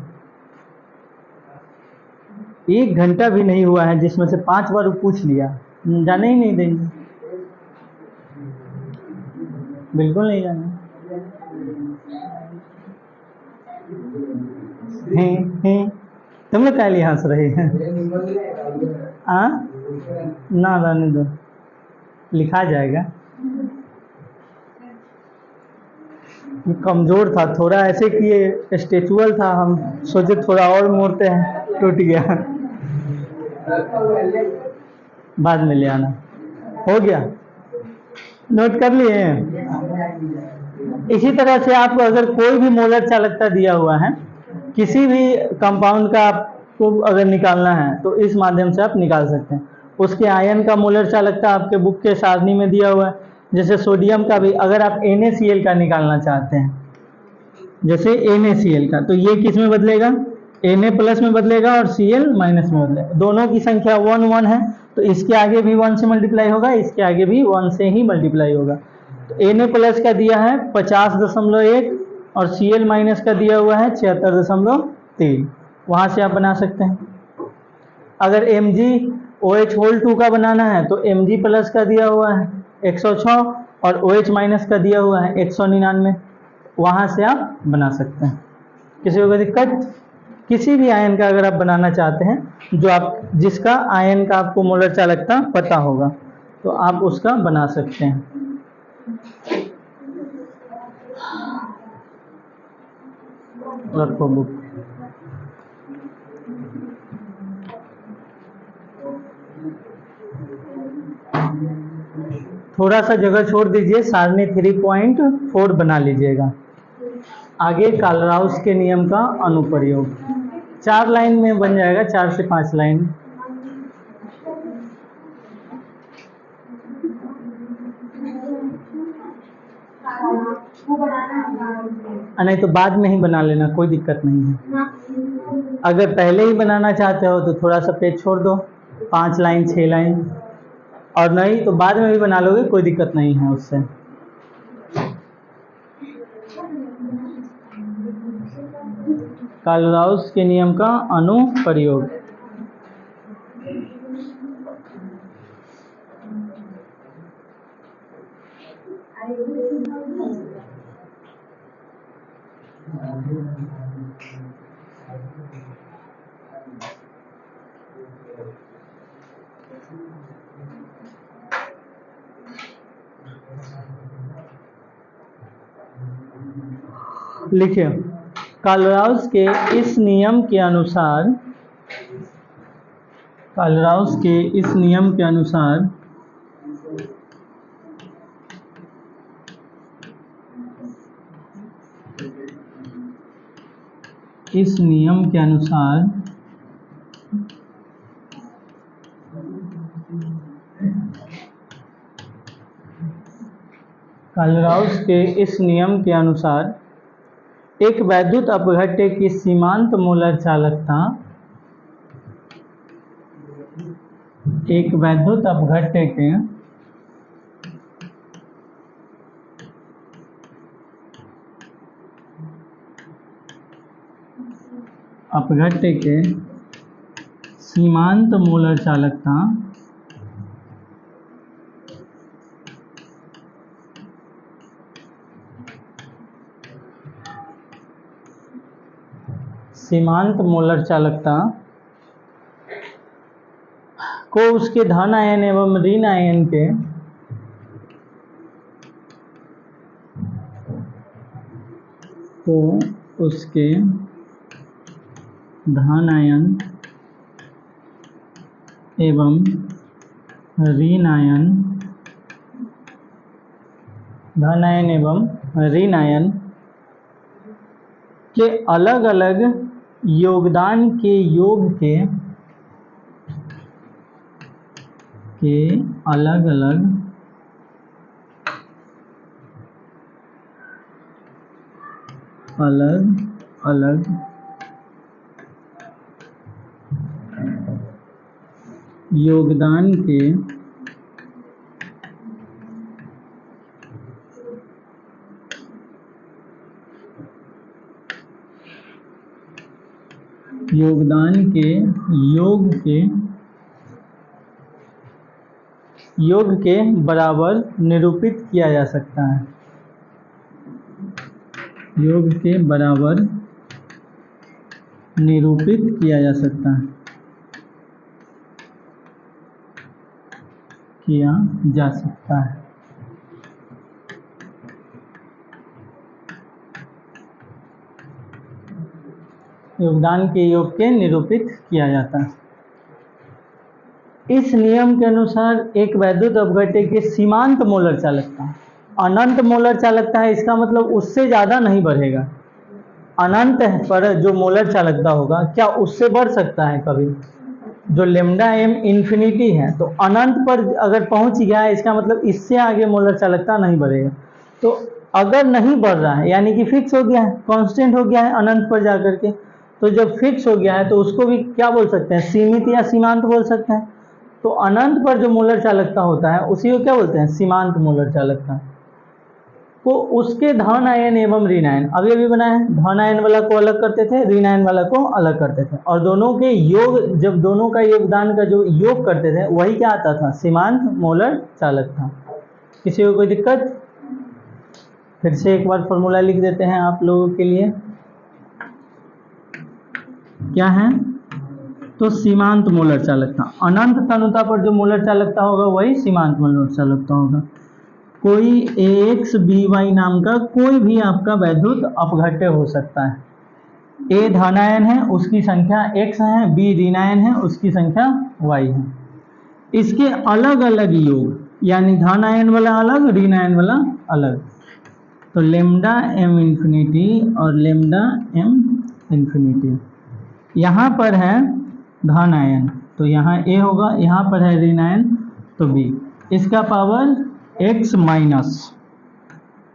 1 घंटा भी नहीं हुआ है जिसमें से 5 बार पूछ लिया, जाने ही नहीं देंगे, बिल्कुल नहीं जाना है। तुम लोग क्या लिए हंस रहे हैं? ना रहने दो, लिखा जाएगा। कमजोर था थोड़ा, ऐसे किए स्टेचुअल था, हम सोचे थोड़ा और मोड़ते हैं, टूट गया। बाद में ले आना, हो गया, नोट कर लिए। इसी तरह से आपको अगर कोई भी मोलर चालकता दिया हुआ है, किसी भी कंपाउंड का आपको अगर निकालना है तो इस माध्यम से आप निकाल सकते हैं। उसके आयन का मोलर चालकता आपके बुक के सारणी में दिया हुआ है। जैसे सोडियम का भी अगर आप NaCl का निकालना चाहते हैं, जैसे NaCl का, तो ये किस में बदलेगा, Na प्लस में बदलेगा और Cl माइनस में बदलेगा। दोनों की संख्या 1 1 है, तो इसके आगे भी 1 से मल्टीप्लाई होगा, इसके आगे भी 1 से ही मल्टीप्लाई होगा। तो Na प्लस का दिया है 50.1 और Cl माइनस का दिया हुआ है 76.3, वहाँ से आप बना सकते हैं। अगर MgOH होल 2 का बनाना है तो Mg प्लस का दिया हुआ है 106 और OH माइनस का दिया हुआ है 199, वहाँ से आप बना सकते हैं। किसी को कोई दिक्कत? किसी भी आयन का अगर आप बनाना चाहते हैं जो आप जिसका आयन का आपको मोलर चालकता पता होगा तो आप उसका बना सकते हैं। रखो बुक। थोड़ा सा जगह छोड़ दीजिए, सारणी 3.4 बना लीजिएगा। आगे कालराउस के नियम का अनुप्रयोग 4 लाइन में बन जाएगा, 4 से 5 लाइन। नहीं तो बाद में ही बना लेना, कोई दिक्कत नहीं है। अगर पहले ही बनाना चाहते हो तो थोड़ा सा पेज छोड़ दो, 5 लाइन 6 लाइन, और नहीं तो बाद में भी बना लोगे, कोई दिक्कत नहीं है उससे। कालराउस के नियम का अनुप्रयोग। लिखिए, कालराउस के इस नियम के अनुसार, कालराउस के इस नियम के अनुसार इस नियम के अनुसार कालराउस के इस नियम के अनुसार एक वैद्युत अपघट्य की सीमांत मोलर चालकता, एक वैद्युत अपघट्य के सीमांत मोलर चालकता को उसके धन आयन एवं ऋण आयन के धन आयन एवं ऋण आयन के अलग अलग योगदान के योग के अलग अलग योगदान के योग के बराबर निरूपित किया जा सकता है। योग के बराबर निरूपित किया जा सकता है, योगदान के योग के निरूपित किया जाता है। इस नियम के अनुसार एक वैद्युत अपघट्य की सीमांत मोलर चालकता, अनंत मोलर चालकता है, इसका मतलब उससे ज़्यादा नहीं बढ़ेगा। अनंत पर जो मोलर चालकता होगा क्या उससे बढ़ सकता है कभी? जो लेमडा एम इन्फिनिटी है, तो अनंत पर अगर पहुंच गया है इसका मतलब इससे आगे मोलर चालकता नहीं बढ़ेगा। तो अगर नहीं बढ़ रहा है यानी कि फिक्स हो गया है, कांस्टेंट हो गया है अनंत पर जाकर के, तो जब फिक्स हो गया है तो उसको भी क्या बोल सकते हैं? सीमित या सीमांत बोल सकते हैं। तो अनंत पर जो मोलर चालकता होता है उसी को क्या बोलते हैं? सीमांत मोलर चालकता। तो उसके धन आयन एवं ऋण आयन, अभी बनाया है, धन आयन वाला को अलग करते थे, ऋण आयन वाला को अलग करते थे, और दोनों के योग, जब दोनों का योगदान का जो योग करते थे वही क्या आता था? सीमांत मोलर चालकता। किसी को कोई दिक्कत? फिर से एक बार फॉर्मूला लिख देते हैं आप लोगों के लिए। क्या है? तो सीमांत मोलर चालकता, अनंत तनुता पर जो मोलर चालकता होगा वही सीमांत मोलर चालकता होगा। कोई AXBY नाम का कोई भी आपका वैद्युत अपघट्य हो सकता है। A धनायन है, उसकी संख्या X है, B ऋणायन है, उसकी संख्या Y है। इसके अलग अलग योग, यानी धनायन वाला अलग, ऋणायन वाला अलग। तो लेमडा m इंफिनिटी और लेमडा m इंफिनिटी। यहाँ पर है धनायन तो यहाँ A होगा, यहाँ पर है ऋणायन तो B। इसका पावर x माइनस,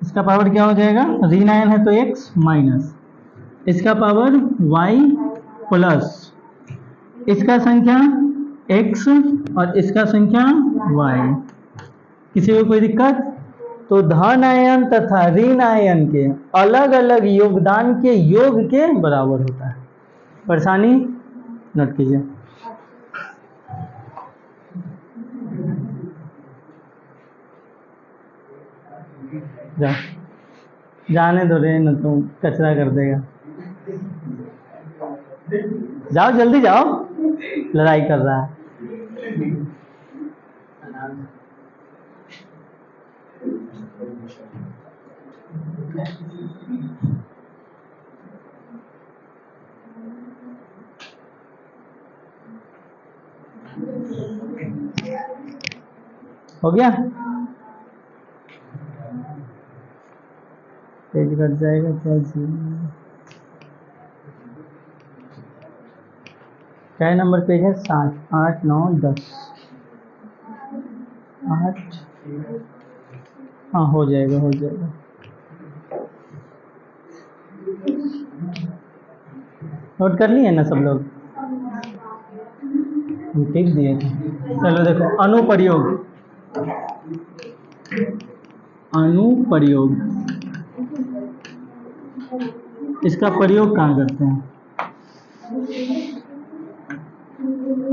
इसका पावर क्या हो जाएगा? ऋणायन है तो x माइनस, इसका पावर y प्लस, इसका संख्या x और इसका संख्या y। किसी को कोई दिक्कत? तो धनायन तथा ऋणायन के अलग अलग योगदान के योग के बराबर होता है। परेशानी नोट कीजिए। जाने दो रे, न तो कचरा कर देगा। जाओ जल्दी जाओ, लड़ाई कर रहा है। हो गया? पेज कट जाएगा क्या नंबर पेज है? 7, 8, 9, 10, 8। हाँ हो जाएगा, हो जाएगा। नोट कर लिए ना सब लोग? टिक दिए थे। चलो देखो, अनुप्रयोग, अनुप्रयोग, इसका प्रयोग कहाँ करते हैं?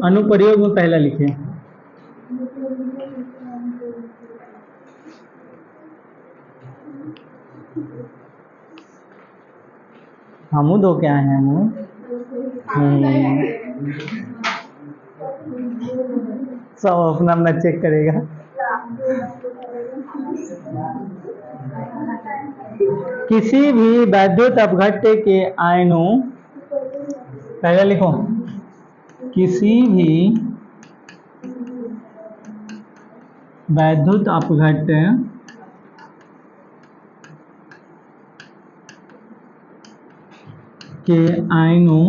अनुप्रयोग में पहला लिखे, हम दो क्या है? सब अपना अपना चेक करेगा। किसी भी वैद्युत अपघट्य के आयनों, पहले लिखो, किसी भी वैद्युत अपघट्य के आयनों,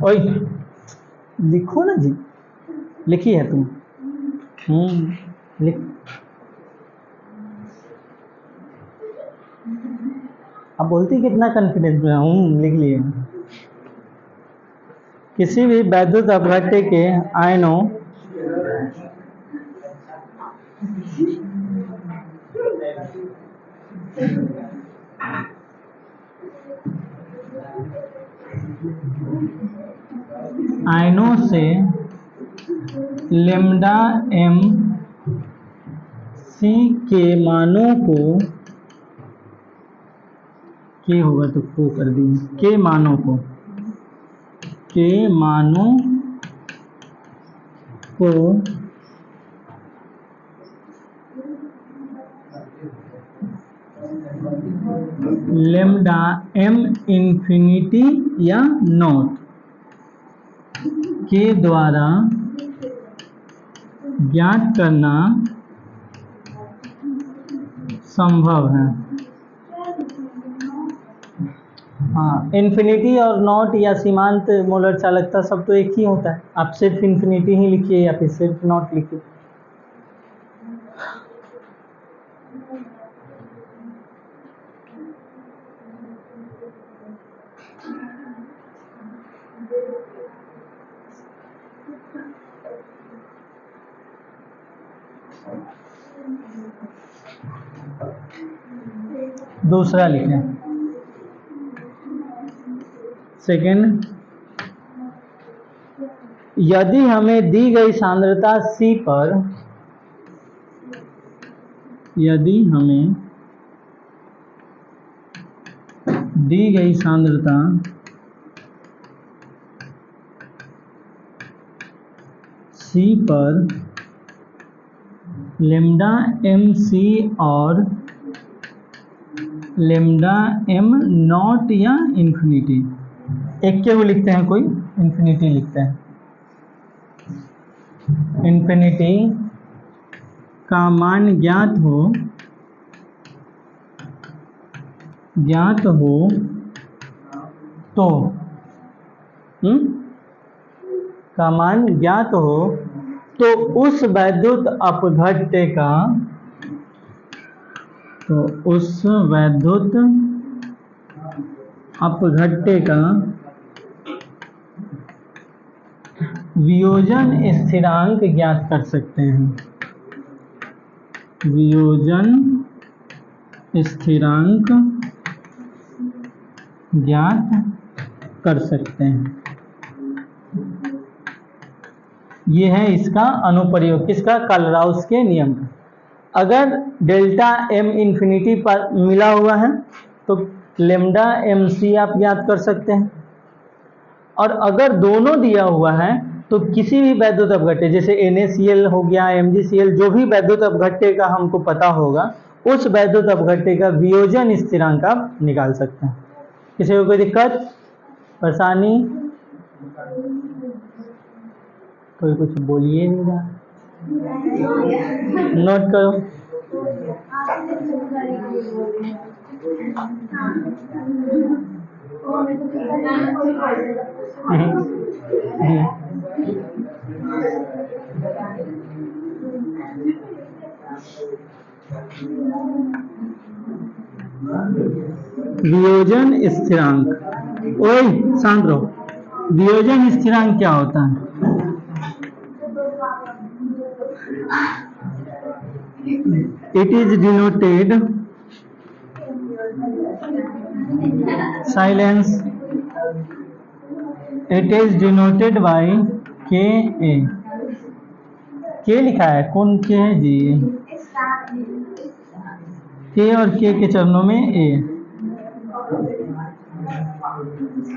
ओए लिखो ना जी, लिखी है तुम? लिख, अब बोलती कितना कॉन्फिडेंस में हूँ, लिख लिए। किसी भी वैद्युत अपघट्य के आयनों आयनों से लेमडा m c के मानों को, के होगा तो को कर दी, के मानों को, के मानों को लेमडा m इंफिनिटी या नॉट के द्वारा ज्ञात करना संभव है। हाँ, इन्फिनिटी और नॉट या सीमांत मोलर चालकता सब तो एक ही होता है। आप सिर्फ इन्फिनिटी ही लिखिए या फिर सिर्फ नॉट लिखिए। दूसरा लिखें, सेकेंड, यदि हमें दी गई सांद्रता C पर यदि हमें दी गई सांद्रता C पर लेम्डा MC और लेम्डा M नॉट या इन्फिनिटी, एक के वो लिखते हैं, कोई इन्फिनिटी लिखते हैं, इन्फिनिटी का मान ज्ञात हो तो का मान ज्ञात हो तो उस वैद्युत अपघट्य का वियोजन स्थिरांक ज्ञात कर सकते हैं। वियोजन स्थिरांक ज्ञात कर सकते हैं। ये है इसका अनुप्रयोग, किसका? कलराउस के नियम का। अगर डेल्टा M इन्फिनिटी पर मिला हुआ है तो लेम्डा MC आप ज्ञात कर सकते हैं, और अगर दोनों दिया हुआ है तो किसी भी वैद्युत अपघट्य, जैसे NaCl हो गया, MgCl, जो भी वैद्युत अपघट्य का हमको पता होगा, उस वैद्युत अपघट्य का वियोजन स्थिरांक आप निकाल सकते हैं। किसी को कोई दिक्कत, परेशानी? कोई कुछ बोलिए नहीं रहा, नोट करो। वियोजन स्थिरांक, ओए शांत रहो, वियोजन स्थिरांक क्या होता है? It is denoted, silence, it is denoted by Ka। K लिखा है, कौन K है जी? K और K के चरणों में A।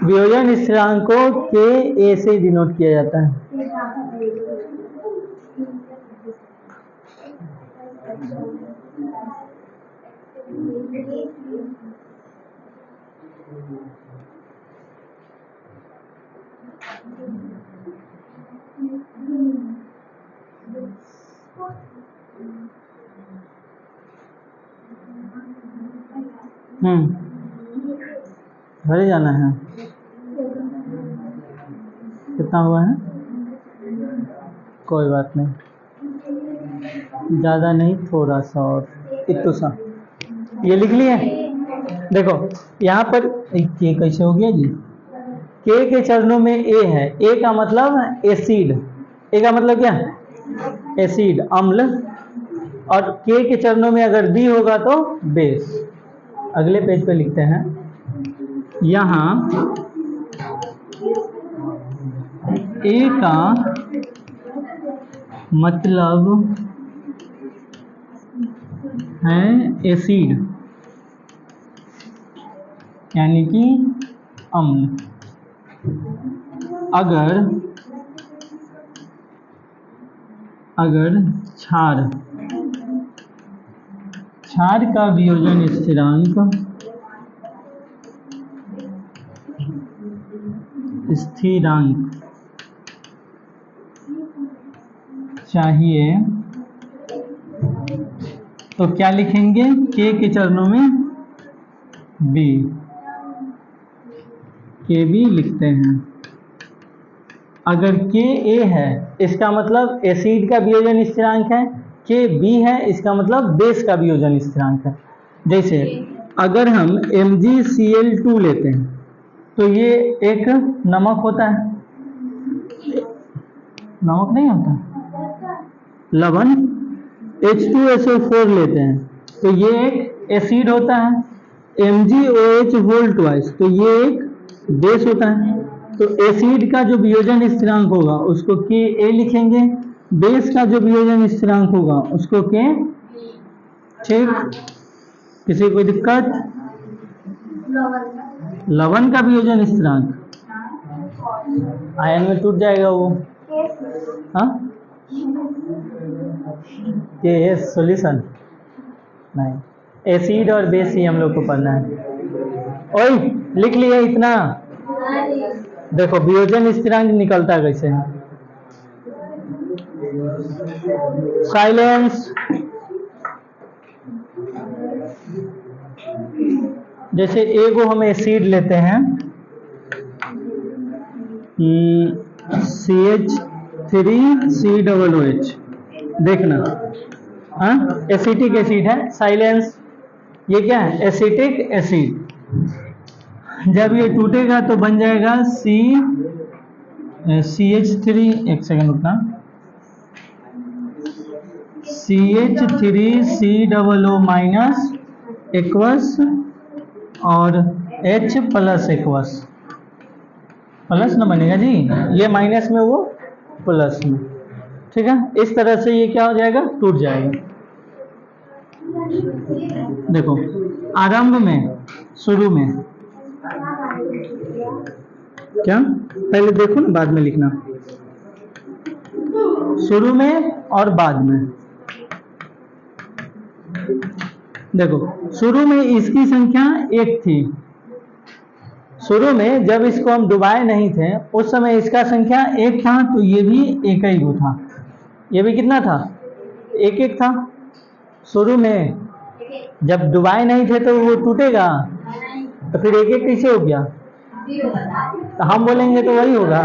वियोजन स्थिरांक को Ka से डिनोट किया जाता है। घरे जाना है, कितना हुआ है? कोई बात नहीं, ज़्यादा नहीं, थोड़ा सा और, इतना सा। ये लिख लिए? देखो यहाँ पर के कैसे हो गया जी? के के चरणों में ए है, ए का मतलब एसिड, ए का मतलब क्या? एसिड, अम्ल, और के के चरणों में अगर बी होगा तो बेस। अगले पेज पे लिखते हैं, यहाँ ए का मतलब है एसिड, यानी कि अम्ल। अगर क्षार का वियोजन स्थिरांक चाहिए तो क्या लिखेंगे? के के चरणों में बी, के बी लिखते हैं। अगर के ए है इसका मतलब एसिड का वियोजन स्थिरांक है, के बी है इसका मतलब बेस का वियोजन स्थिरांक है। जैसे अगर हम MgCl2 लेते हैं तो ये एक नमक होता है, नमक नहीं होता, लवण। H2SO4 लेते हैं तो ये एक एसिड होता है। MgOH होल ट्वाइस तो ये एक बेस होता है। तो एसिड का जो वियोजन स्थिरांक होगा उसको Ka लिखेंगे, बेस का जो वियोजन स्थिरांक होगा उसको ठीक, किसी कोई दिक्कत? लवण का वियोजन स्थिरांक आयन में टूट जाएगा वो। हाँ, के एस सॉल्यूशन नहीं, एसिड और बेस ही हम लोग को पढ़ना है। ओए लिख लिया इतना? देखो वियोजन स्थिरांक निकलता कैसे है। साइलेंस। जैसे एगो हम एसिड लेते हैं CH3COOH, देखना, हाँ एसिटिक एसिड है। साइलेंस, ये क्या है? Acetic acid. जब ये टूटेगा तो बन जाएगा CH3, एक सेकंड रुकना, CH3COO माइनस एक्वस और H प्लस एक्वस, प्लस ना बनेगा जी, ये माइनस में वो प्लस में, ठीक है। इस तरह से ये क्या हो जाएगा? टूट जाएगा। देखो आरंभ में, शुरू में, क्या पहले देखो ना, बाद में लिखना, शुरू में और बाद में। देखो शुरू में इसकी संख्या 1 थी, शुरू में जब इसको हम डुबाए नहीं थे उस समय इसका संख्या 1 था, तो ये भी 1 ही वो था, ये भी कितना था? 1 था। शुरू में जब डुबाए नहीं थे तो वो टूटेगा, तो फिर 1 कैसे हो गया? तो हम बोलेंगे तो वही होगा।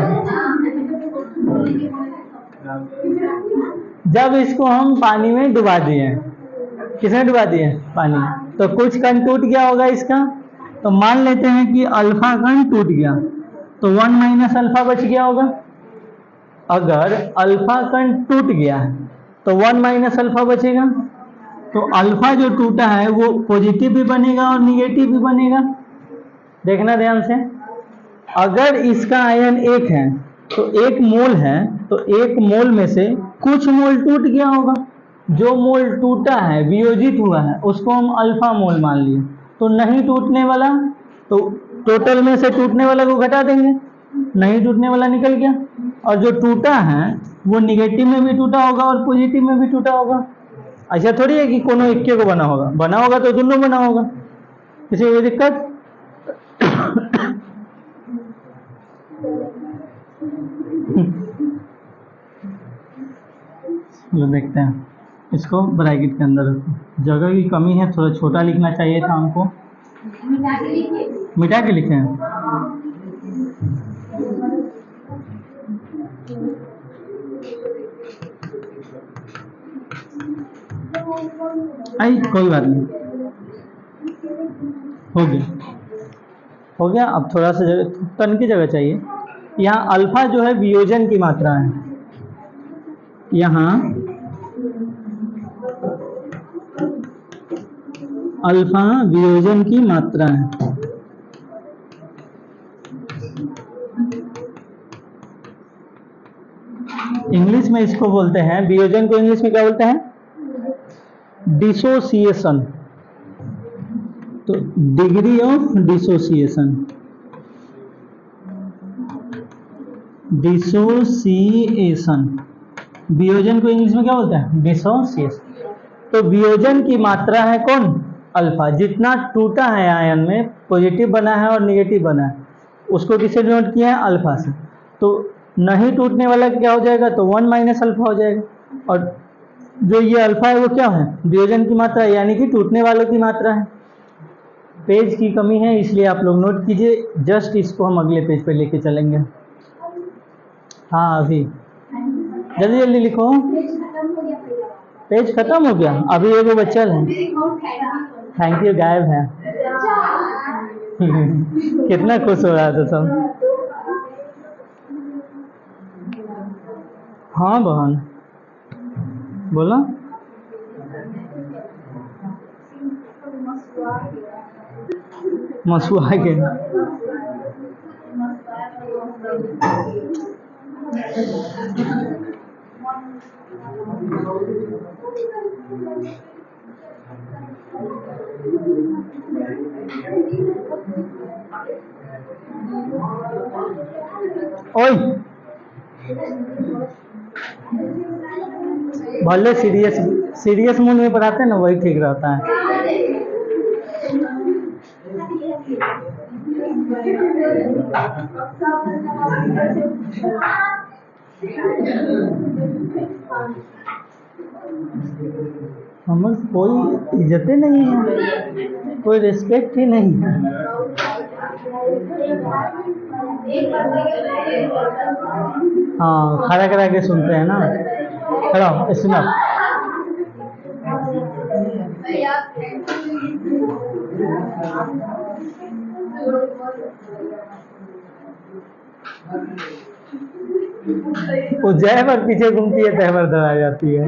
जब इसको हम पानी में डुबा दिए, किसने डुबा दिए? पानी, तो कुछ कण टूट गया होगा इसका, तो मान लेते हैं कि अल्फा कण टूट गया, तो 1 माइनस अल्फा बच गया होगा। अगर अल्फा कण टूट गया है तो 1 माइनस अल्फा बचेगा, तो अल्फा जो टूटा है वो पॉजिटिव भी बनेगा और निगेटिव भी बनेगा। देखना ध्यान से, अगर इसका आयन 1 है तो 1 मोल है, तो 1 मोल में से कुछ मोल टूट गया होगा, जो मोल टूटा है, वियोजित हुआ है, उसको हम अल्फा मोल मान लिए। तो नहीं टूटने वाला, तो टोटल में से टूटने वाला को घटा देंगे, नहीं टूटने वाला निकल गया, और जो टूटा है वो निगेटिव में भी टूटा होगा और पॉजिटिव में भी टूटा होगा। ऐसा थोड़ी है कि कोनो एक को बना होगा, बना होगा तो दोनों बना होगा। किसी को दिक्कत? जो देखते हैं इसको ब्रैकेट के अंदर, जगह की कमी है, थोड़ा छोटा लिखना चाहिए था हमको, मिटा के लिखे हैं। आई कोई बात नहीं, हो गया हो गया। अब थोड़ा सा जगह, टन की जगह चाहिए। यहाँ अल्फा जो है वियोजन की मात्रा है, यहाँ अल्फा वियोजन की मात्रा है। इंग्लिश में इसको बोलते हैं, वियोजन को इंग्लिश में क्या बोलते हैं? डिसोसिएशन। तो डिग्री ऑफ डिसोसिएशन, डिसोसिएशन, वियोजन को इंग्लिश में क्या बोलते हैं? डिसोसिएशन। तो वियोजन की मात्रा है कौन? अल्फा। जितना टूटा है आयन में, पॉजिटिव बना है और निगेटिव बना है, उसको किससे डिनोट किया है? अल्फा से। तो नहीं टूटने वाला क्या हो जाएगा? तो 1 माइनस अल्फा हो जाएगा, और जो ये अल्फा है वो क्या है? वियोजन की मात्रा, यानी कि टूटने वालों की मात्रा है। पेज की कमी है इसलिए आप लोग नोट कीजिए, जस्ट इसको हम अगले पेज पे लेके चलेंगे। हाँ अभी जल्दी जल्दी लिखो, पेज खत्म हो गया, अभी एगो बच्चा है। थैंक यू, गायब है। कितना खुश हो रहा था सब। हाँ बहन बोला, मसुआ के ओए भले सीरियस सीरियस मूड में पढ़ाते हैं ना, वही ठीक रहता है। हमर कोई इज्जत ही नहीं है, कोई रिस्पेक्ट ही नहीं है। हाँ, खड़ा करा के सुनते हैं ना। खड़ा सुना। वो जय पर पीछे घूमती है, तय पर दौड़ा जाती है।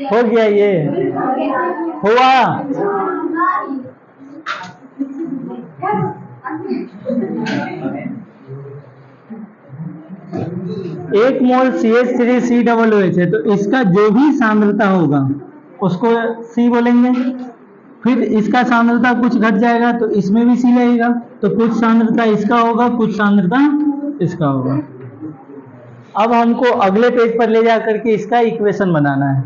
हो गया ये, हुआ। एक मोल CH3COOH है, तो इसका जो भी सांद्रता होगा उसको C बोलेंगे। फिर इसका सांद्रता कुछ घट जाएगा तो इसमें भी C लगेगा, तो कुछ सांद्रता इसका होगा, कुछ सांद्रता इसका होगा। अब हमको अगले पेज पर ले जा करके इसका इक्वेशन बनाना है।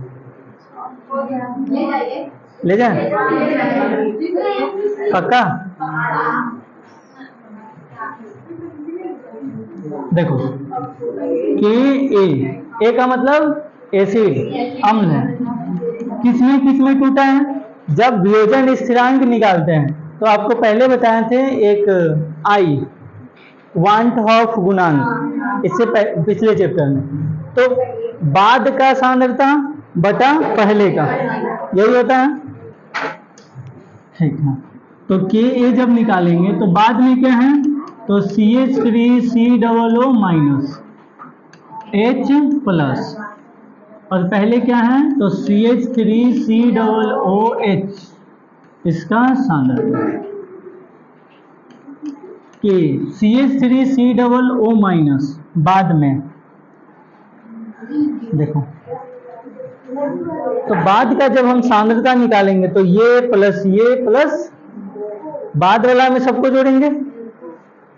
ले जाए पक्का। देखो Ka का मतलब एसिड, अम्ल है। किसमें टूटा है? जब वियोजन स्थिरांक निकालते हैं तो आपको पहले बताए थे एक आई वांट हॉफ गुणांक, इससे पिछले चैप्टर में। तो बाद का सांद्रता बटा पहले का, यही होता है, ठीक है। तो Ka जब निकालेंगे तो बाद में क्या है, तो CH3COO माइनस H प्लस, और पहले क्या है, तो CH3COOH इसका सांद्रता के CH3COO माइनस बाद में। देखो तो बाद का जब हम सांद्रता निकालेंगे तो ये प्लस बाद वाला में सबको जोड़ेंगे,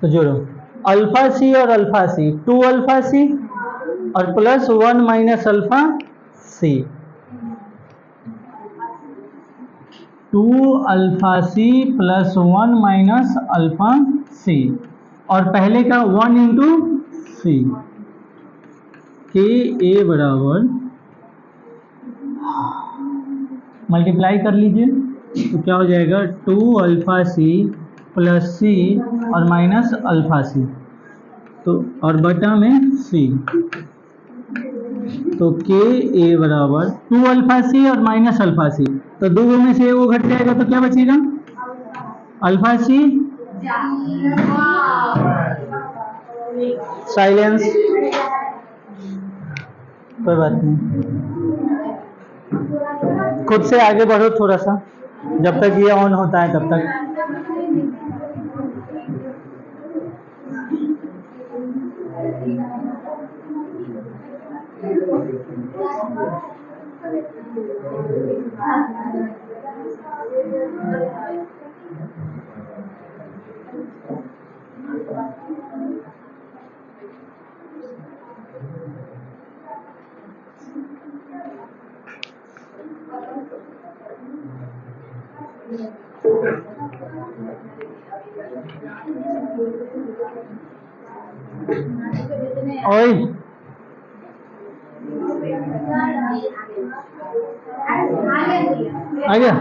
तो जोड़ो अल्फा सी और अल्फा सी, 2 अल्फा सी और plus 1 minus alpha C, 2 alpha C plus 1 minus alpha C, और पहले का 1 इंटू सी। Ka बराबर मल्टीप्लाई कर लीजिए तो क्या हो जाएगा, 2 अल्फा सी प्लस सी और माइनस अल्फा सी, तो और बटा में सी, तो Ka बराबर 2 अल्फा सी और माइनस अल्फा सी, तो दो में से वो घट जाएगा तो क्या बचेगा, अल्फा सी। साइलेंस, कोई बात नहीं, खुद से आगे बढ़ो थोड़ा सा, जब तक ये ऑन होता है तब तक। ओए आ गया,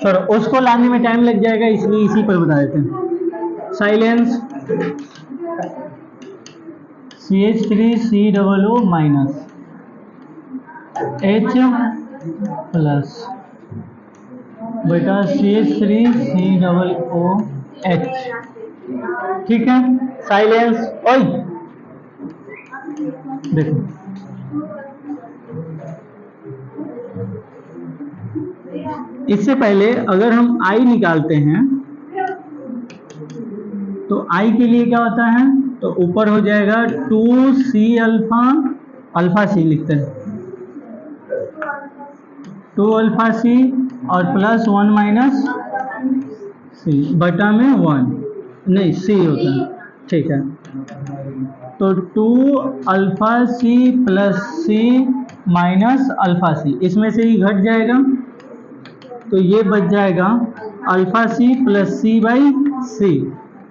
चलो उसको लाने में टाइम लग जाएगा, इसलिए इसी पर बता देते हैं। Silence, CH3COO minus H plus बेटा CH3COOH, ठीक है। साइलेंस, ओए देखो इससे पहले अगर हम I निकालते हैं तो I के लिए क्या होता है, तो ऊपर हो जाएगा 2c अल्फा, अल्फा सी लिखते हैं 2 अल्फा सी और प्लस 1 माइनस सी बटा में 1 नहीं सी होता है, ठीक है। तो 2 alpha C plus C minus alpha C, इसमें से ही घट जाएगा तो ये बच जाएगा alpha C plus C by C.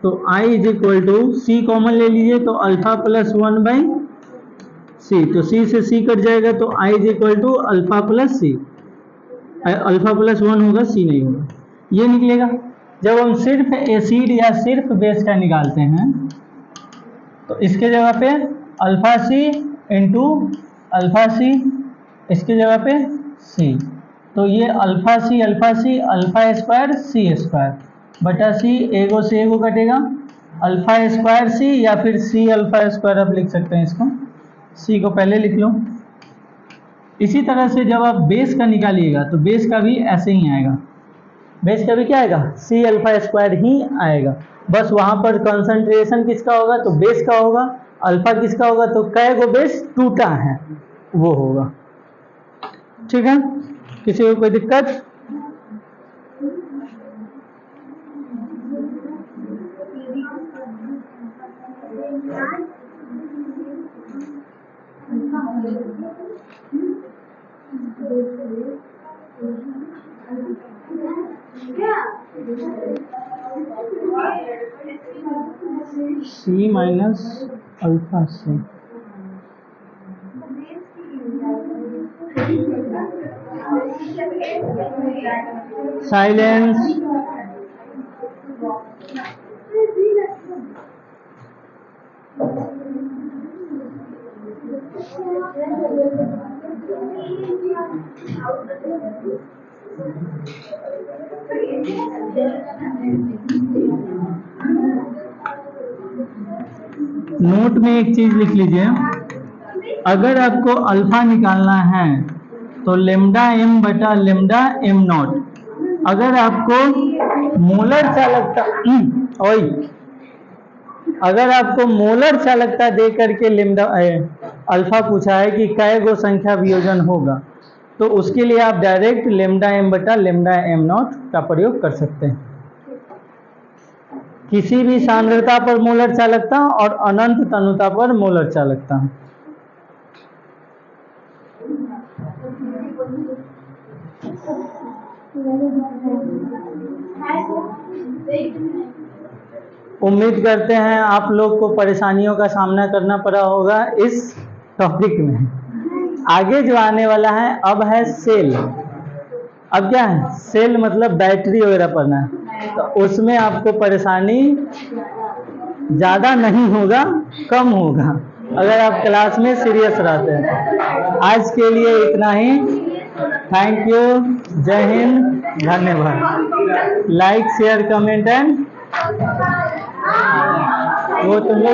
तो i is equal to C common ले लीजिए तो अल्फा प्लस 1 बाई सी, तो c से c कट जाएगा तो i is equal to alpha plus C, alpha plus 1 होगा c नहीं होगा, ये निकलेगा। जब हम सिर्फ एसिड या सिर्फ बेस का निकालते हैं तो इसके जगह पे अल्फा सी इंटू अल्फा सी, इसके जगह पे c, तो ये अल्फा सी अल्फा स्क्वायर सी स्क्वायर बटा सी, एगो से एगो कटेगा, अल्फा स्क्वायर सी या फिर सी अल्फा स्क्वायर आप लिख सकते हैं, इसको सी को पहले लिख लो। इसी तरह से जब आप बेस का निकालिएगा तो बेस का भी ऐसे ही आएगा, बेस का भी क्या आएगा सी अल्फा स्क्वायर ही आएगा, बस वहाँ पर कंसंट्रेशन किसका होगा तो बेस का होगा, अल्फा किसका होगा तो कै गो बेस टूटा है वो होगा, ठीक है। किसी को कोई दिक्कत? सी माइनस अल्फा सी, साइलेंस। नोट में एक चीज लिख लीजिए, अगर आपको अल्फा निकालना है तो लेमडा एम बटा लेमडा एम नॉट, अगर आपको मोलर चालकता अगर आपको मोलर चालकता दे करके लेमडा अल्फा पूछा है कि कै गो संख्या वियोजन होगा तो उसके लिए आप डायरेक्ट लेमडा एम बटा लेमडा एम नॉट का प्रयोग कर सकते हैं। किसी भी सांद्रता पर मोलर चालकता और अनंत तनुता पर मोलर चालकता। उम्मीद करते हैं आप लोग को परेशानियों का सामना करना पड़ा होगा इस टॉपिक में। आगे जो आने वाला है अब है सेल। अब क्या है सेल मतलब बैटरी वगैरह पढ़ना है, तो उसमें आपको परेशानी ज़्यादा नहीं होगा, कम होगा अगर आप क्लास में सीरियस रहते हैं। आज के लिए इतना ही, थैंक यू, जय हिंद, धन्यवाद। लाइक शेयर कमेंट एंड वो तुम लोग